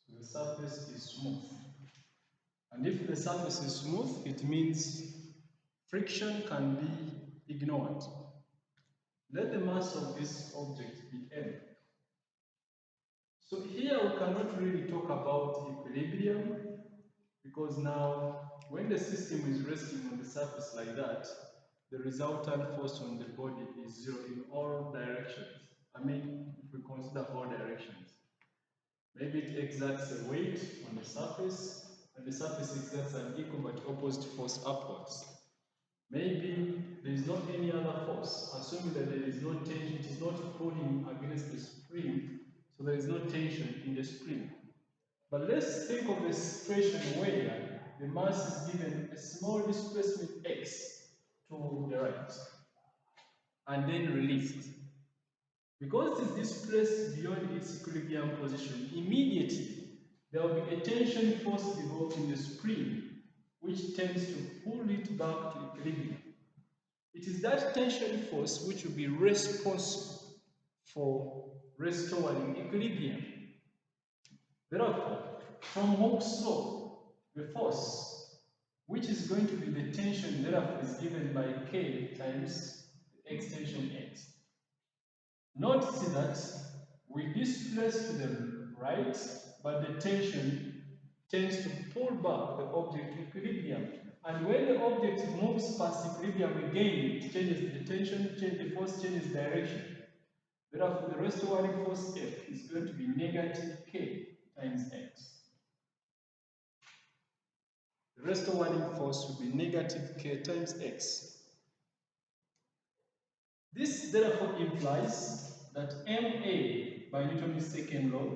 So the surface is smooth. And if the surface is smooth, it means friction can be ignored. Let the mass of this object be m. So here we cannot really talk about equilibrium, because now when the system is resting on the surface like that, the resultant force on the body is 0 in all directions. I mean, if we consider all directions. Maybe it exerts a weight on the surface, and the surface exerts an equal but opposite force upwards. Maybe there is not any other force, assuming that there is no tension, it is not pulling against the spring, so there is no tension in the spring. But let's think of a situation where the mass is given a small displacement x to the right, and then released. Because it is displaced beyond its equilibrium position, immediately there will be a tension force developed in the spring, which tends to pull it back to equilibrium. It is that tension force which will be responsible for restoring equilibrium. Therefore, from Hooke's law, the force, which is going to be the tension, therefore, is given by K times the extension x. Notice that we displace to the right, but the tension tends to pull back the object to equilibrium. And when the object moves past equilibrium again, it changes the tension, the force changes direction. Therefore, the restoring force F is going to be negative K times x. The restoring force will be negative K times x. This therefore implies that MA by Newton's second law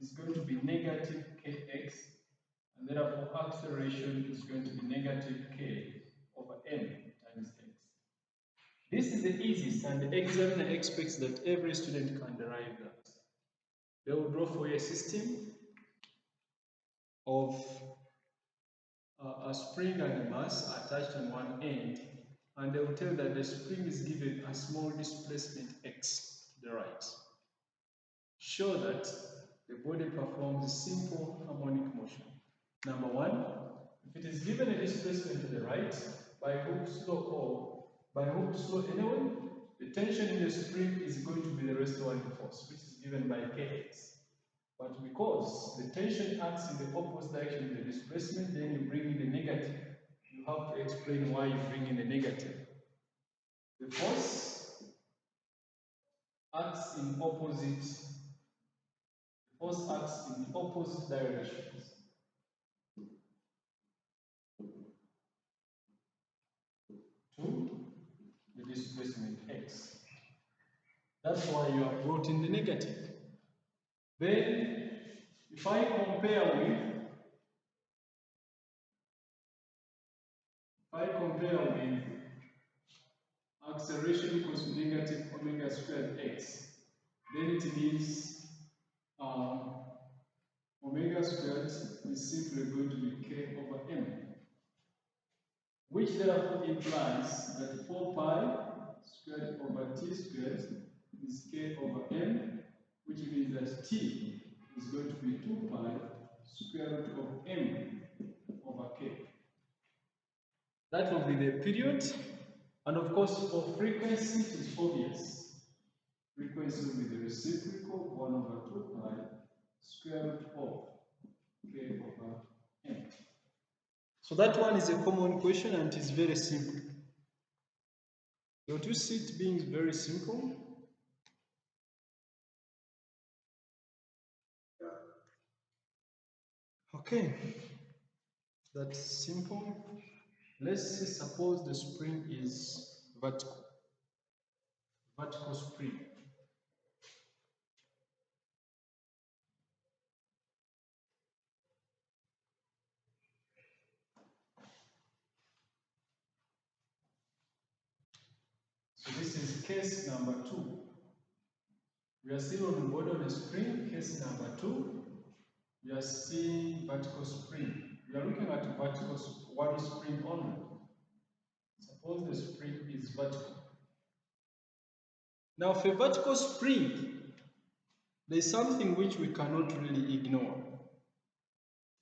is going to be negative Kx, and therefore acceleration is going to be negative K over M times x. This is the easiest, and the examiner expects that every student can derive that. They will draw for you a system of a spring and a mass attached on one end, and they will tell that the spring is given a small displacement x to the right. Show that the body performs a simple harmonic motion. Number 1, if it is given a displacement to the right, by Hooke's law or by Hooke's law anyway, the tension in the spring is going to be the restoring force, which is given by Kx. But because the tension acts in the opposite direction of the displacement, then you bring in the negative. You have to explain why you bring in the negative. The force acts in opposite directions. To the displacement x. That's why you have brought in the negative. Then, if I compare with acceleration equals to negative omega squared x, then it means omega squared is simply going to be which therefore implies that 4 pi squared over t squared is k over m, which means that t is going to be 2 pi square root of m over k. That will be the period, and of course for frequency it is obvious. Frequency will be the reciprocal of 1 over 2 pi square root of k over m. So that one is a common question and it is very simple. Don't you see it being very simple? Okay, that's simple. Let's say suppose the spring is vertical spring. So this is case number 2. We are still on the body of the spring, case number 2. We are seeing vertical spring. We are looking at vertical one spring only. Suppose the spring is vertical. Now for vertical spring, there is something which we cannot really ignore.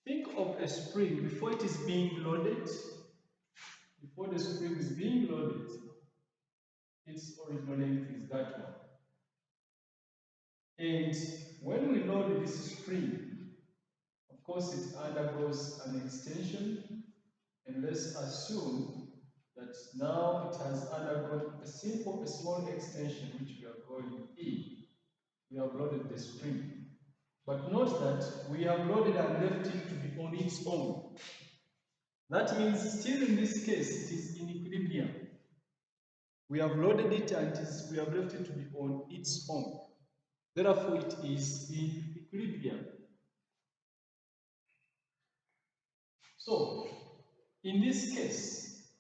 Think of a spring before it is being loaded. Before the spring is being loaded, its original length is that one. And when we load this spring, of course it undergoes an extension, and let's assume that now it has undergone a small extension which we are calling E. We have loaded the spring. But note that we have loaded and left it to be on its own. That means still in this case it is in equilibrium. We have loaded it and we have left it to be on its own. Therefore it is in equilibrium. So in this case,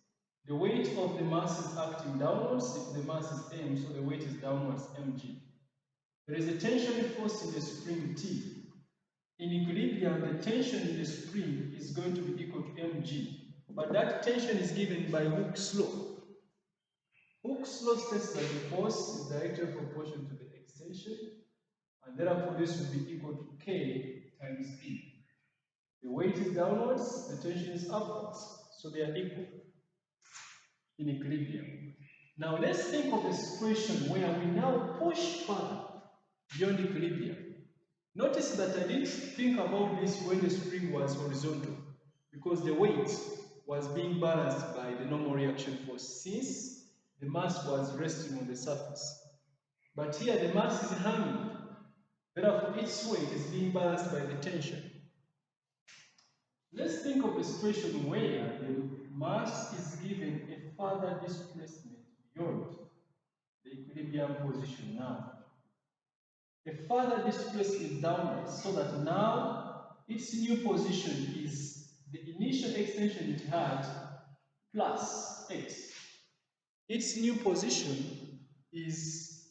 the weight of the mass is acting downwards. If the mass is m, so the weight is downwards, mg. There is a tension force in the spring T. In equilibrium, the tension in the spring is going to be equal to mg. But that tension is given by Hooke's law. Hooke's law states that the force is directly proportional to the extension, and therefore this will be equal to k times E. The weight is downwards, the tension is upwards, so they are equal in equilibrium. Now let's think of a situation where we now push further beyond equilibrium. Notice that I didn't think about this when the spring was horizontal, because the weight was being balanced by the normal reaction force since the mass was resting on the surface. But here the mass is hanging, therefore its weight is being balanced by the tension. Let's think of a situation where the mass is given a further displacement beyond the equilibrium position now. A further displacement downwards, so that now its new position is the initial extension it had plus x. Its new position is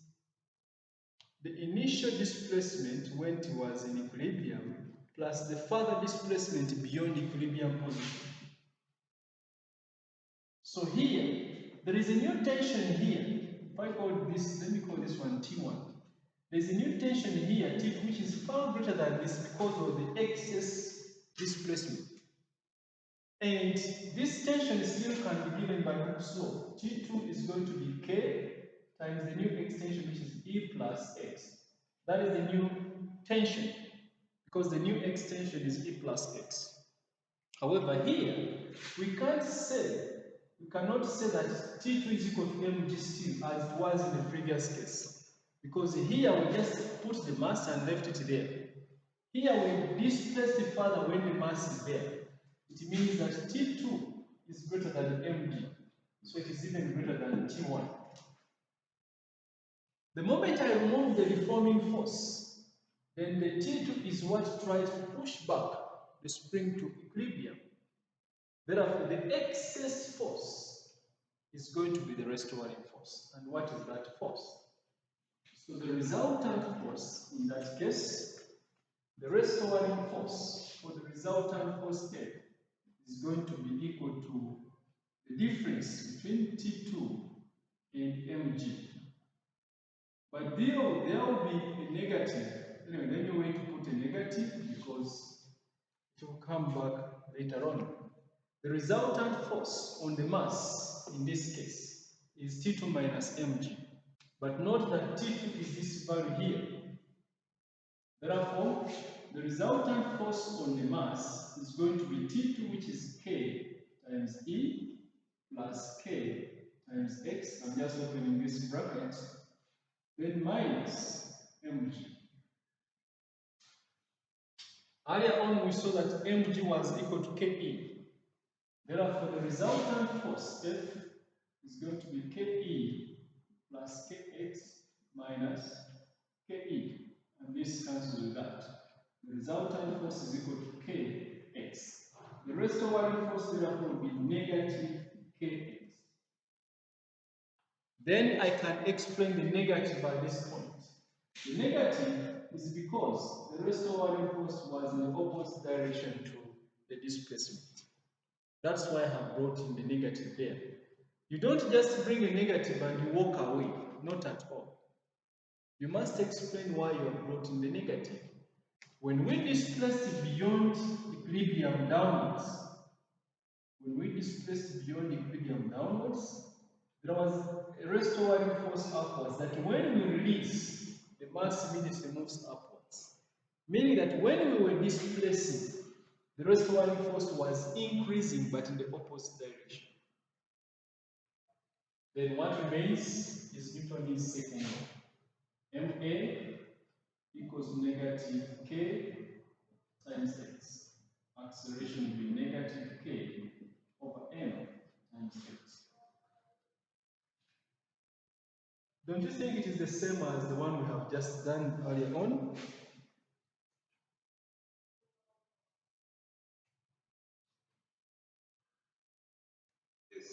the initial displacement when it was in equilibrium plus the further displacement beyond equilibrium position. So here, there is a new tension here. If I call this, let me call this one T1. There's a new tension here, T2, which is far greater than this because of the excess displacement. And this tension still can be given by Hooke's law. T2 is going to be K times the new extension, which is E plus X. That is the new tension, because the new extension is E plus X. However, here, we cannot say that T2 is equal to mg still, as it was in the previous case. Because here we just put the mass and left it there. Here we displaced it further when the mass is there. It means that T2 is greater than mg, so it is even greater than T1. The moment I remove the deforming force, then the T2 is what tries to push back the spring to equilibrium. Therefore, the excess force is going to be the restoring force. And what is that force? So the resultant force, in that case, the restoring force for the resultant force F is going to be equal to the difference between T2 and mg. But there will be a negative. Anyway, then you want to put a negative because it will come back later on. The resultant force on the mass in this case is T2 minus mg. But note that T2 is this value here. Therefore, the resultant force on the mass is going to be T2, which is K times E plus K times X. I'm just opening this bracket. Then minus mg. Earlier on, we saw that mg was equal to Ke. Therefore, the resultant force F is going to be Ke plus Kx minus Ke. And this cancels with that. The resultant force is equal to Kx. The restoring force, therefore, will be negative Kx. Then I can explain the negative at this point. The negative is because the restoring force was in the opposite direction to the displacement. That's why I have brought in the negative there. You don't just bring a negative and you walk away. Not at all. You must explain why you have brought in the negative. When we displaced beyond equilibrium downwards, there was a restoring force upwards that when we release, the mass immediately moves upwards. Meaning that when we were displacing, the restoring force was increasing but in the opposite direction. Then what remains is Newton's second law. Ma equals negative K times X. Acceleration will be negative K over M times X. Don't you think it is the same as the one we have just done earlier on? Yes.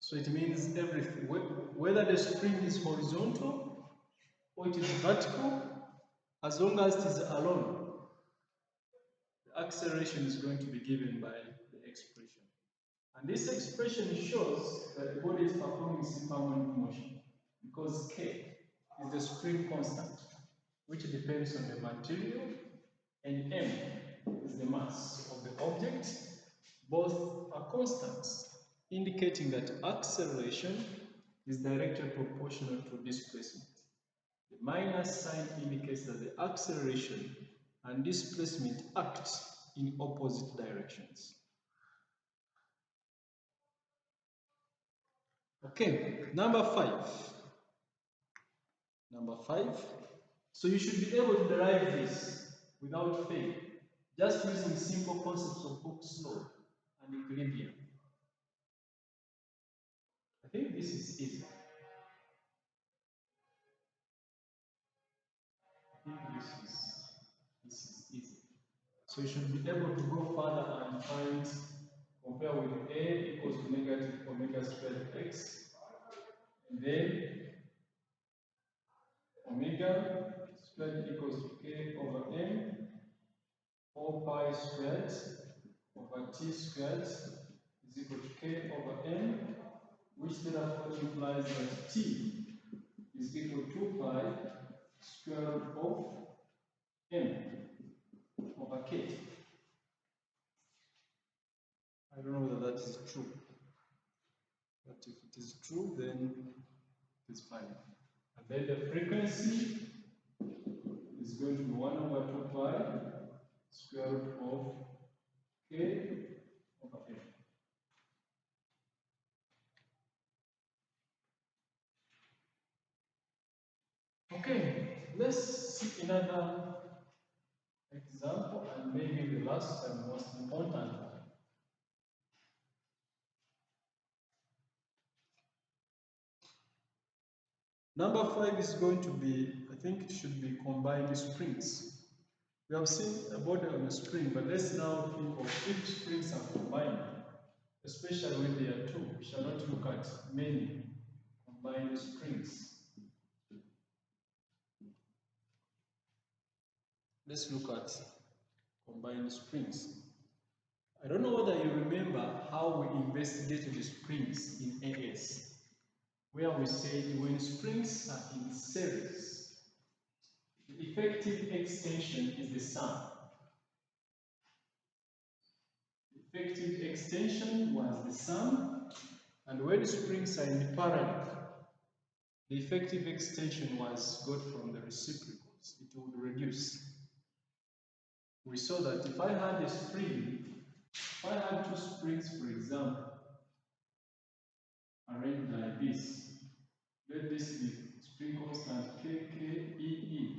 So it means everything, whether the spring is horizontal or it is vertical, as long as it is alone, the acceleration is going to be given by the expression. And this expression shows that the body is performing harmonic motion because K is the spring constant, which depends on the material, and M is the mass of the object. Both are constants, indicating that acceleration is directly proportional to displacement. The minus sign indicates that the acceleration and displacement act in opposite directions. Okay, number 5. So you should be able to derive this without fail, just using simple concepts of Hooke's law and equilibrium. I think this is easy. This is easy. So you should be able to go further and find, compare with A equals to negative omega squared x, and then omega squared equals to K over M, 4 pi squared over T squared is equal to K over M, which therefore implies that T is equal to 2 pi square root of M over K. I don't know whether that is true, but if it is true, then it is fine. And then the frequency is going to be 1 over 2 pi square root of K over M. Okay, let's see another example, and maybe the last and most important one. Number 5 is going to be, I think it should be combined springs. We have seen a body on a spring, but let's now think of if springs are combined, especially when they are two. We shall not look at many combined springs. Let's look at combined springs. I don't know whether you remember how we investigated the springs in AS, where we said when springs are in series, the effective extension is the sum. The effective extension was the sum, and when springs are in parallel, the effective extension was got from the reciprocals. It would reduce. We saw that if I had a spring, if I had two springs, for example, arranged like this, let this be spring constant K, K, E, E.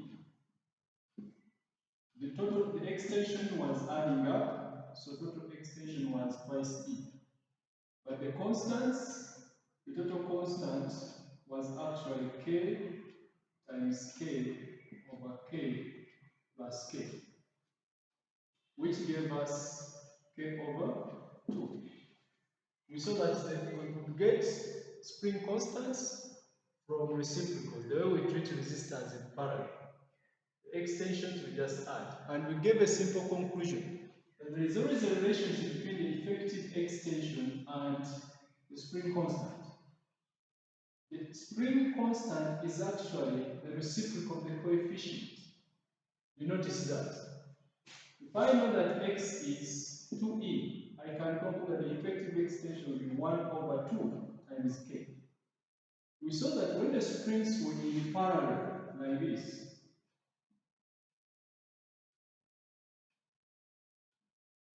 The extension was adding up, so total extension was twice E. But the constants, the total constant was actually K times K over K plus K, which gave us K over 2. We saw that we could get spring constants from reciprocals, the way we treat resistors in parallel. The extensions we just add. And we gave a simple conclusion that there is always a relationship between the effective extension and the spring constant. The spring constant is actually the reciprocal of the coefficient. You notice that. If I know that x is 2e, I can conclude that the effective extension will be 1 over 2 times k. We saw that when the springs were in parallel like this,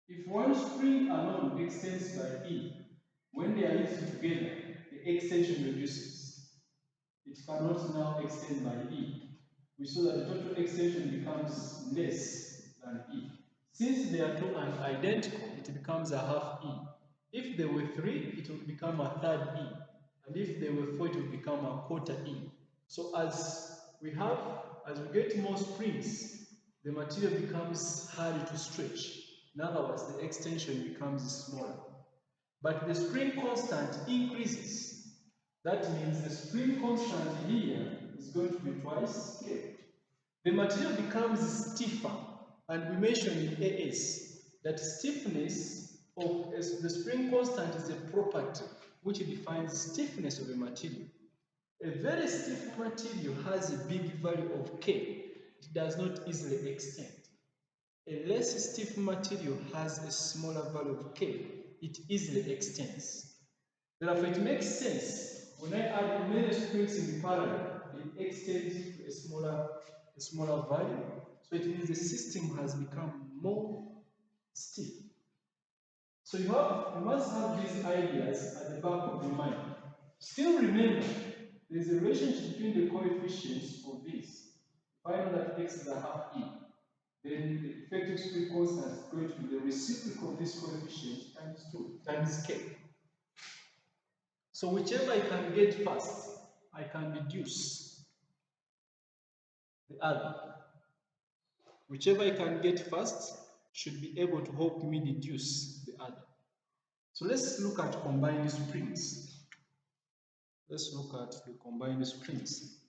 if one spring alone extends by e, when they are used together, the extension reduces. It cannot now extend by e. We saw that the total extension becomes less than e. Since they are two and identical, it becomes a half e. If they were 3, it would become a third e. And if they were 4, it would become a quarter e. So as we get more springs, the material becomes harder to stretch. In other words, the extension becomes smaller. But the spring constant increases. That means the spring constant here is going to be twice k. The material becomes stiffer, and we mentioned in AS that stiffness of the spring constant is a property which defines stiffness of a material. A very stiff material has a big value of k. It does not easily extend. A less stiff material has a smaller value of k. It easily extends. Therefore, it makes sense when I add many springs in parallel, it extends to a smaller value. So it means the system has become more stiff. So you must have these ideas at the back of your mind. Still remember, there is a relationship between the coefficients of this. If I know that x is a half e, then the effective spring constant is going to be the reciprocal of this coefficient times 2 times k. So whichever I can get first, I can reduce the other. Whichever I can get first should be able to help me reduce the other. So let's look at combined springs. Let's look at the combined springs.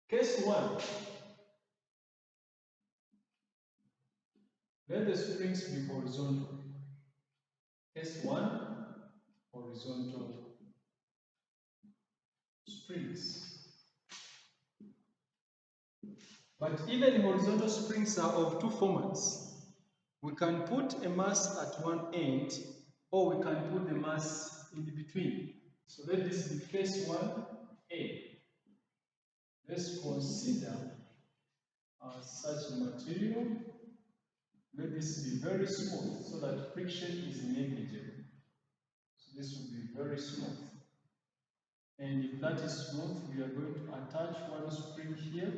Case 1. Let the springs be horizontal. Case 1, horizontal springs. But even horizontal springs are of two formats. We can put a mass at one end, or we can put the mass in between. So let this be case 1A. Let's consider such a material. Let this be very smooth so that friction is negligible. So this will be very smooth. And if that is smooth, we are going to attach one spring here,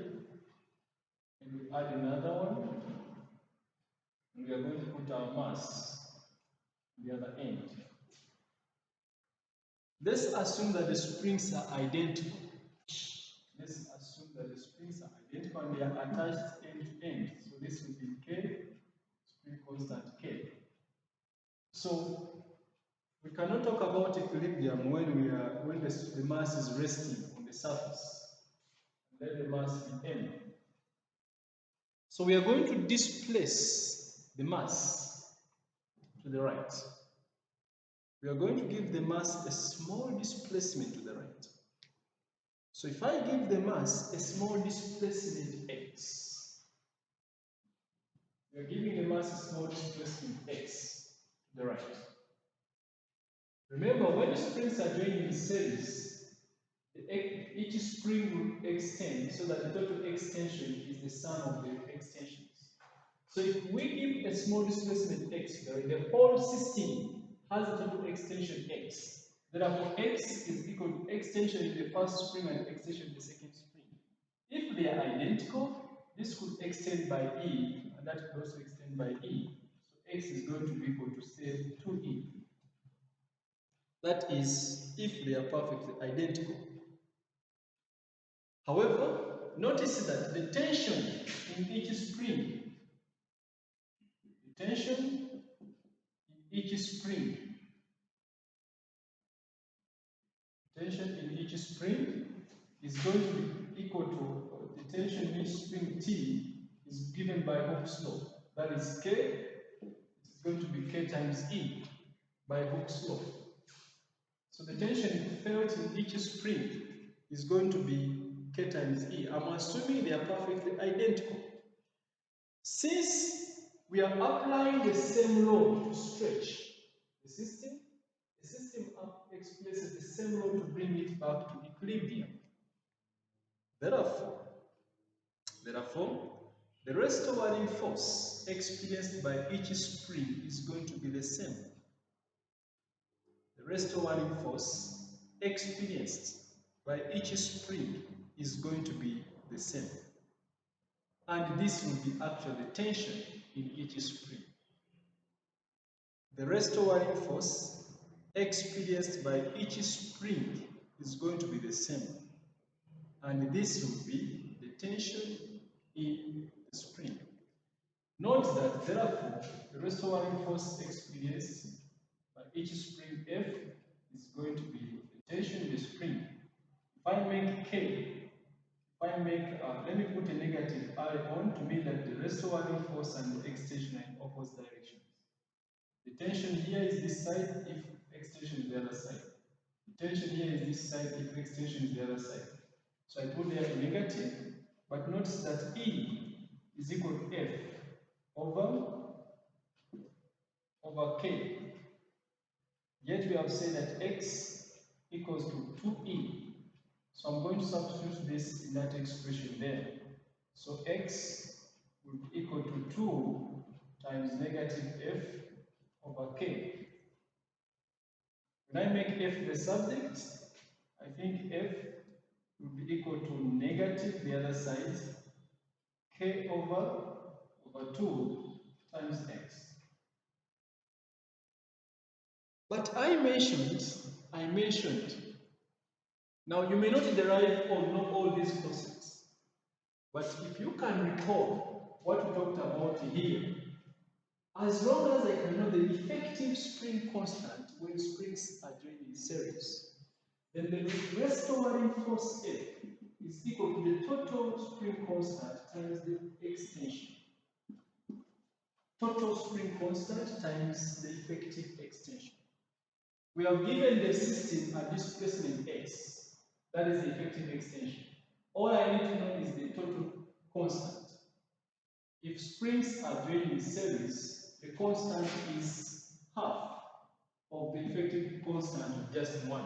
and we add another one, and we are going to put our mass on the other end. Let's assume that the springs are identical. Let's assume that the springs are identical and they are attached end to end. So this will be K, spring constant K. So we cannot talk about equilibrium when the mass is resting on the surface. Let the mass be M. So we are going to displace the mass to the right. we are going to give the mass a small displacement to the right. So if I give the mass a small displacement x, we are giving the mass a small displacement x to the right. Remember, when springs are joined in series, each spring will extend so that the total extension is the sum of the extensions. So if we give a small displacement x, the whole system has a total extension x. Therefore, x is equal to extension in the first spring and extension in the second spring. If they are identical, this could extend by e, and that could also extend by e. So x is going to be equal to, say, 2e. That is, if they are perfectly identical. However, notice that the tension in each spring, tension in each spring is going to be equal to the tension in each spring T is given by Hooke's law. That is K, it is going to be K times E by Hooke's law. So the tension felt in each spring is going to be K times E. I'm assuming they are perfectly identical. Since we are applying the same law to stretch the system experiences the same law to bring it back to equilibrium. Therefore, the restoring force experienced by each spring is going to be the same. The restoring force experienced by each spring is going to be the same. And this will be actually the tension in each spring. The restoring force experienced by each spring is going to be the same. And this will be the tension in the spring. Note that, therefore, the restoring force experienced by each spring F is going to be the tension in the spring. If I make K, let me put a negative I on to mean that the restoring force and the extension are in opposite directions. The tension here is this side if extension is the other side. The tension here is this side if extension is the other side. So I put there a negative, but notice that E is equal to F over K. Yet we have said that X equals to 2E. So I'm going to substitute this in that expression there. So X will be equal to 2 times negative F over K. When I make F the subject, I think F will be equal to negative the other side, K over 2 times X. But I mentioned, now you may not derive or know all these concepts, but if you can recall what we talked about here, as long as I can know the effective spring constant when springs are joined in series, then the restoring force F is equal to the total spring constant times the extension. Total spring constant times the effective extension. We have given the system a displacement x, that is the effective extension. All I need to know is the total constant. If springs are joined in series, the constant is half of the effective constant of just 1.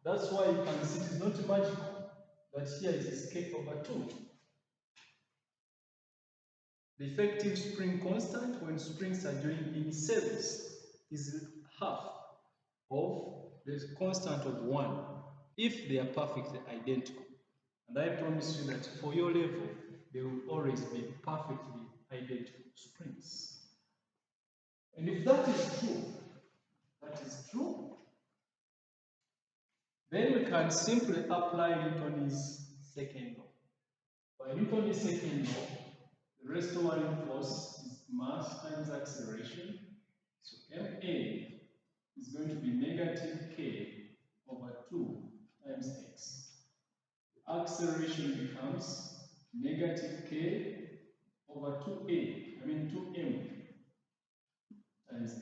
That's why you can see it is not magical that here it is K over 2. The effective spring constant when springs are joined in series is half of the constant of 1 if they are perfectly identical. And I promise you that for your level, they will always be perfectly identical springs. And if that is true, then we can simply apply Newton's second law. By Newton's second law, the restoring force is mass times acceleration. So Ma is going to be negative K over 2 times x. The acceleration becomes negative K over 2m times x.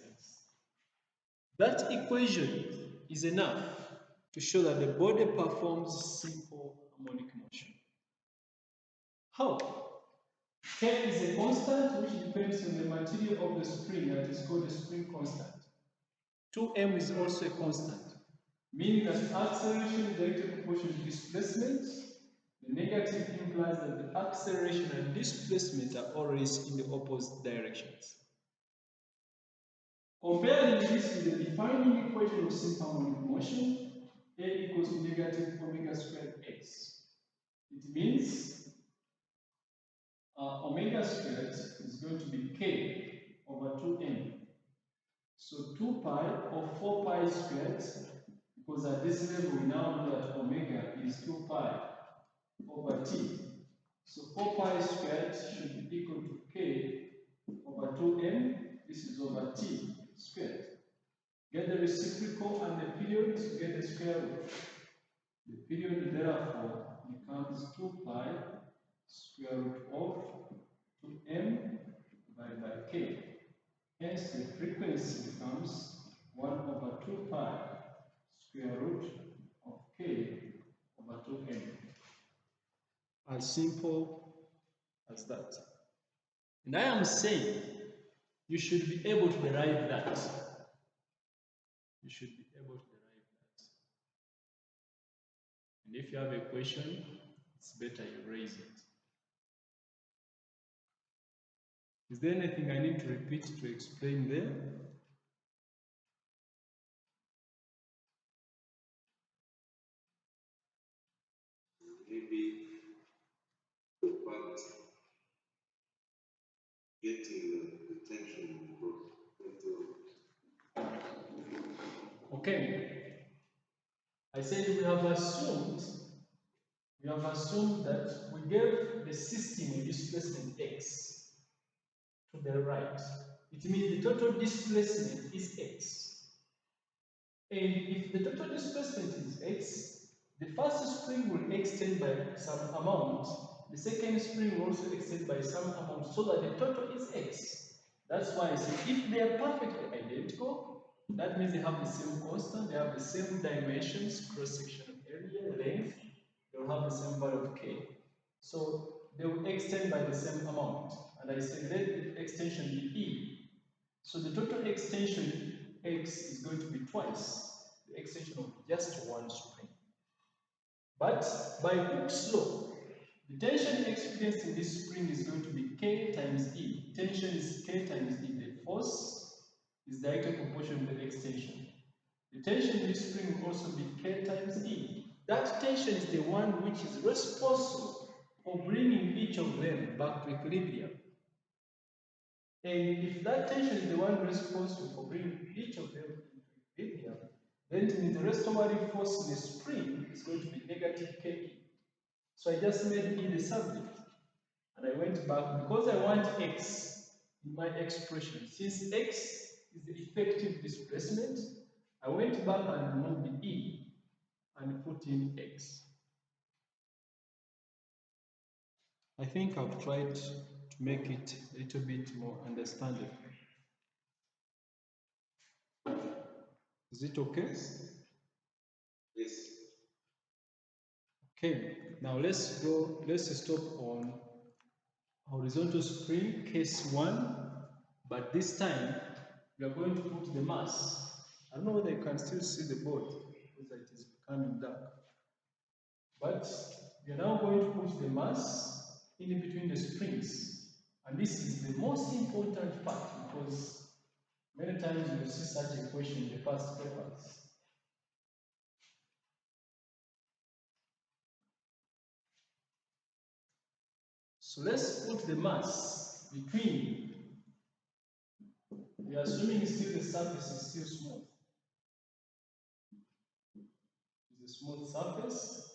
That equation is enough to show that the body performs simple harmonic motion. How? K is a constant which depends on the material of the spring, that is called a spring constant. 2m is also a constant, meaning that acceleration is directly proportional to displacement. The negative implies that the acceleration and displacement are always in the opposite directions. Comparing this with the defining equation of simple harmonic motion, A equals to negative omega squared x. It means omega squared is going to be k over 2m. So 2 pi or 4 pi squared, because at this level we now know that omega is 2 pi over t. So 4 pi squared should be equal to k over 2m. This is over t squared. Get the reciprocal and the period to get the square root. The period therefore becomes 2 pi square root of 2m divided by k. Hence the frequency becomes 1 over 2 pi square root of k over 2m. As simple as that. And I am saying you should be able to derive that. You should be able to derive that. And if you have a question, it's better you raise it. Is there anything I need to repeat to explain there? Maybe the part getting the tension Okay. I said we have assumed that we gave the system a displacement x to the right. It means the total displacement is x. And if the total displacement is x, the first spring will extend by some amount. The second spring will also extend by some amount so that the total is x. That's why I say if they are perfectly identical, that means they have the same constant, they have the same dimensions, cross-sectional area, length, they will have the same value of k. So they will extend by the same amount. And I said let the extension be e. So the total extension x is going to be twice the extension of just one spring. But by Hooke's law, the tension experienced in this spring is going to be k times e. Tension is k times e. The force is directly proportional to the extension. The tension in this spring will also be k times e. That tension is the one which is responsible for bringing each of them back to equilibrium. And if that tension is the one responsible for bringing each of them into equilibrium, then it means the restorative force in the spring is going to be negative ke. So I just made e the subject. And I went back because I want x in my expression. Since x is the effective displacement, I went back and removed the e and put in x. I think I've tried to make it a little bit more understandable. Is it okay? Yes. Okay, now let's stop on horizontal spring, case 1, but this time we are going to put the mass. I don't know whether you can still see the board because it is becoming dark. But we are now going to put the mass in between the springs. And this is the most important part because many times you will see such a question in the past papers. So let's put the mass between. We are assuming still the surface is still smooth. It's a smooth surface.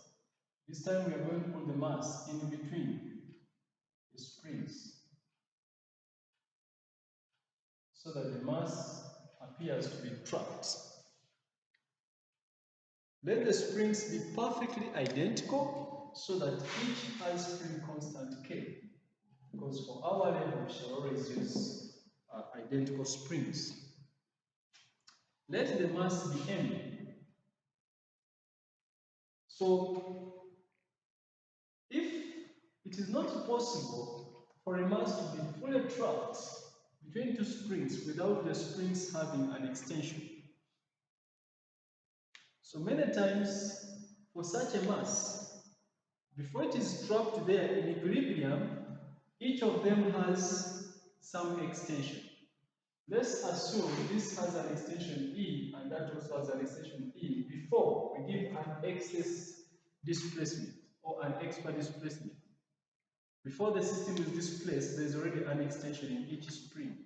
This time we are going to put the mass in between the springs so that the mass appears to be trapped. Let the springs be perfectly identical so that each has spring constant k. Because for our level, we shall always use identical springs. let the mass be m. So if it is not possible for a mass to be fully trapped between two springs without the springs having an extension, so many times for such a mass, before it is trapped there in equilibrium, each of them has some extension. Let's assume this has an extension E and that also has an extension E before we give an excess displacement or an extra displacement. Before the system is displaced, there is already an extension in each spring.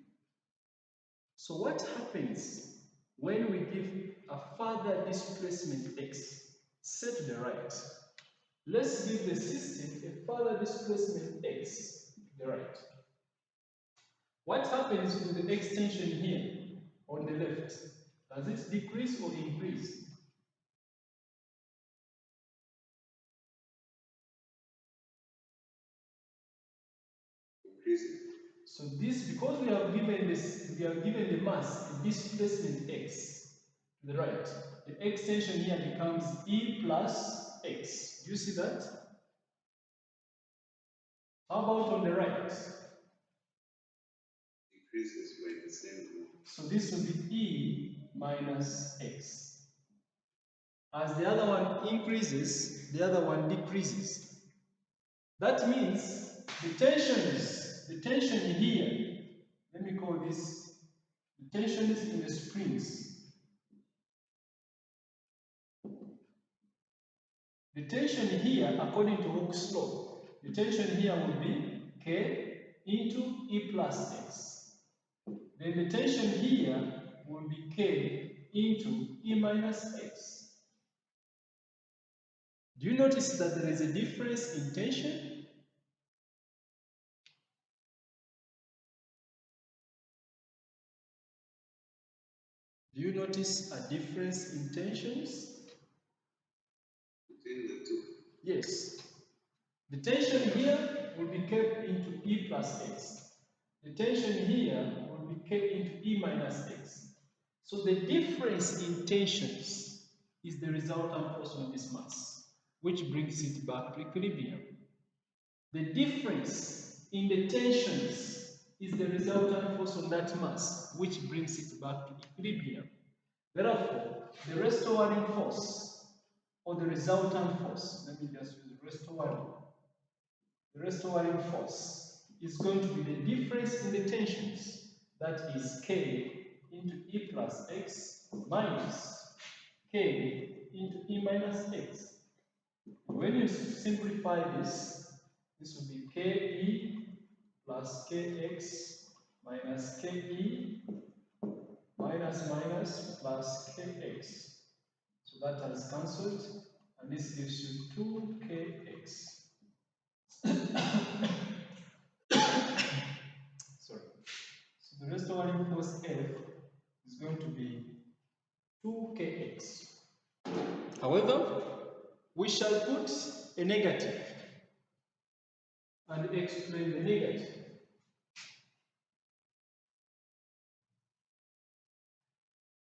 So what happens when we give a further displacement x, set to the right? Let's give the system a further displacement x to the right. What happens to the extension here on the left? Does it decrease or increase? Increasing. So this, because we have given the mass a displacement x to the right, the extension here becomes E plus x. Do you see that? How about on the right? Decreases by the same amount. So this will be E minus x. As the other one increases, the other one decreases. That means the tension here, let me call this, the tensions in the springs. The tension here, according to Hooke's law, the tension here will be K into E plus x. Then the tension here will be K into E minus x. Do you notice that there is a difference in tension? Do you notice a difference in tensions? Between the two. Yes. The tension here will be kept into E plus x. The tension here will be kept into E minus x. So the difference in tensions is the resultant force on this mass, which brings it back to equilibrium. The difference in the tensions is the resultant force on that mass, which brings it back to equilibrium. Therefore, the restoring force or the resultant force, let me just use restoring. The restoring force is going to be the difference in the tensions, that is K into E plus x minus K into E minus x. When you simplify this, this will be Ke plus Kx minus Ke minus plus Kx. So that has cancelled, and this gives you 2Kx. Sorry. So the restoring force F is going to be 2Kx. However, we shall put a negative and explain the negative.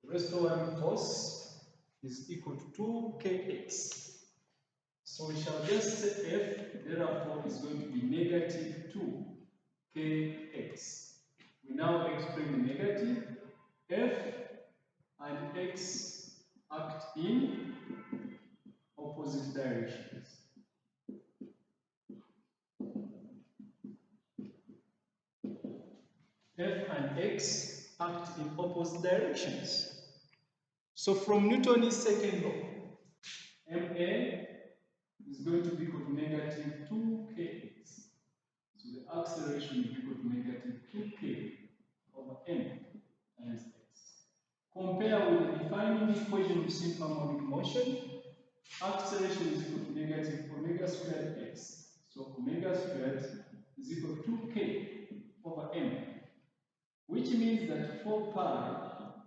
The restoring force is equal to 2Kx. So we shall just say F, therefore, is going to be negative 2Kx. We now explain the negative. F and x act in opposite directions. F and x act in opposite directions. So from Newton's second law, ma is going to be equal to negative 2kx. So the acceleration will be equal to negative 2k over m times x. Compare with the defining equation of simple harmonic motion. Acceleration is equal to negative omega squared x. So omega squared is equal to 2k over m, which means that 4 pi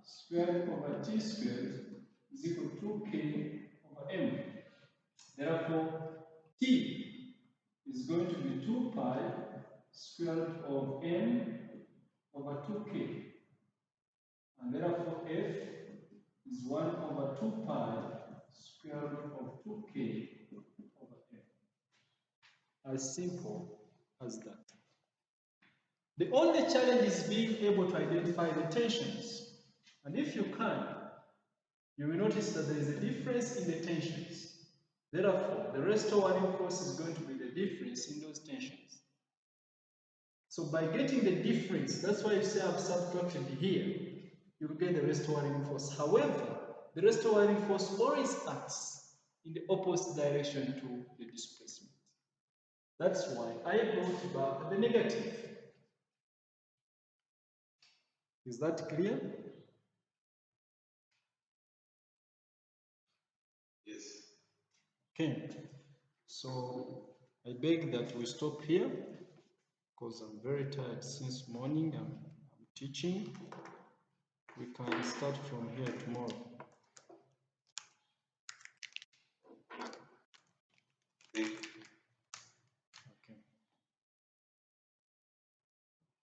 squared over t squared is equal to 2k over m. Therefore, t is going to be 2 pi square root of m over 2k. And therefore, f 2k over m. As simple as that. The only challenge is being able to identify the tensions. And if you can, you will notice that there is a difference in the tensions. Therefore, the restoring force is going to be the difference in those tensions. So by getting the difference, that's why you say I've subtracted here, you'll get the restoring force. However, the restoring force always acts in the opposite direction to the displacement. That's why I brought back the negative. Is that clear? Yes. Okay. So I beg that we stop here because I'm very tired since morning. I'm teaching. We can start from here tomorrow.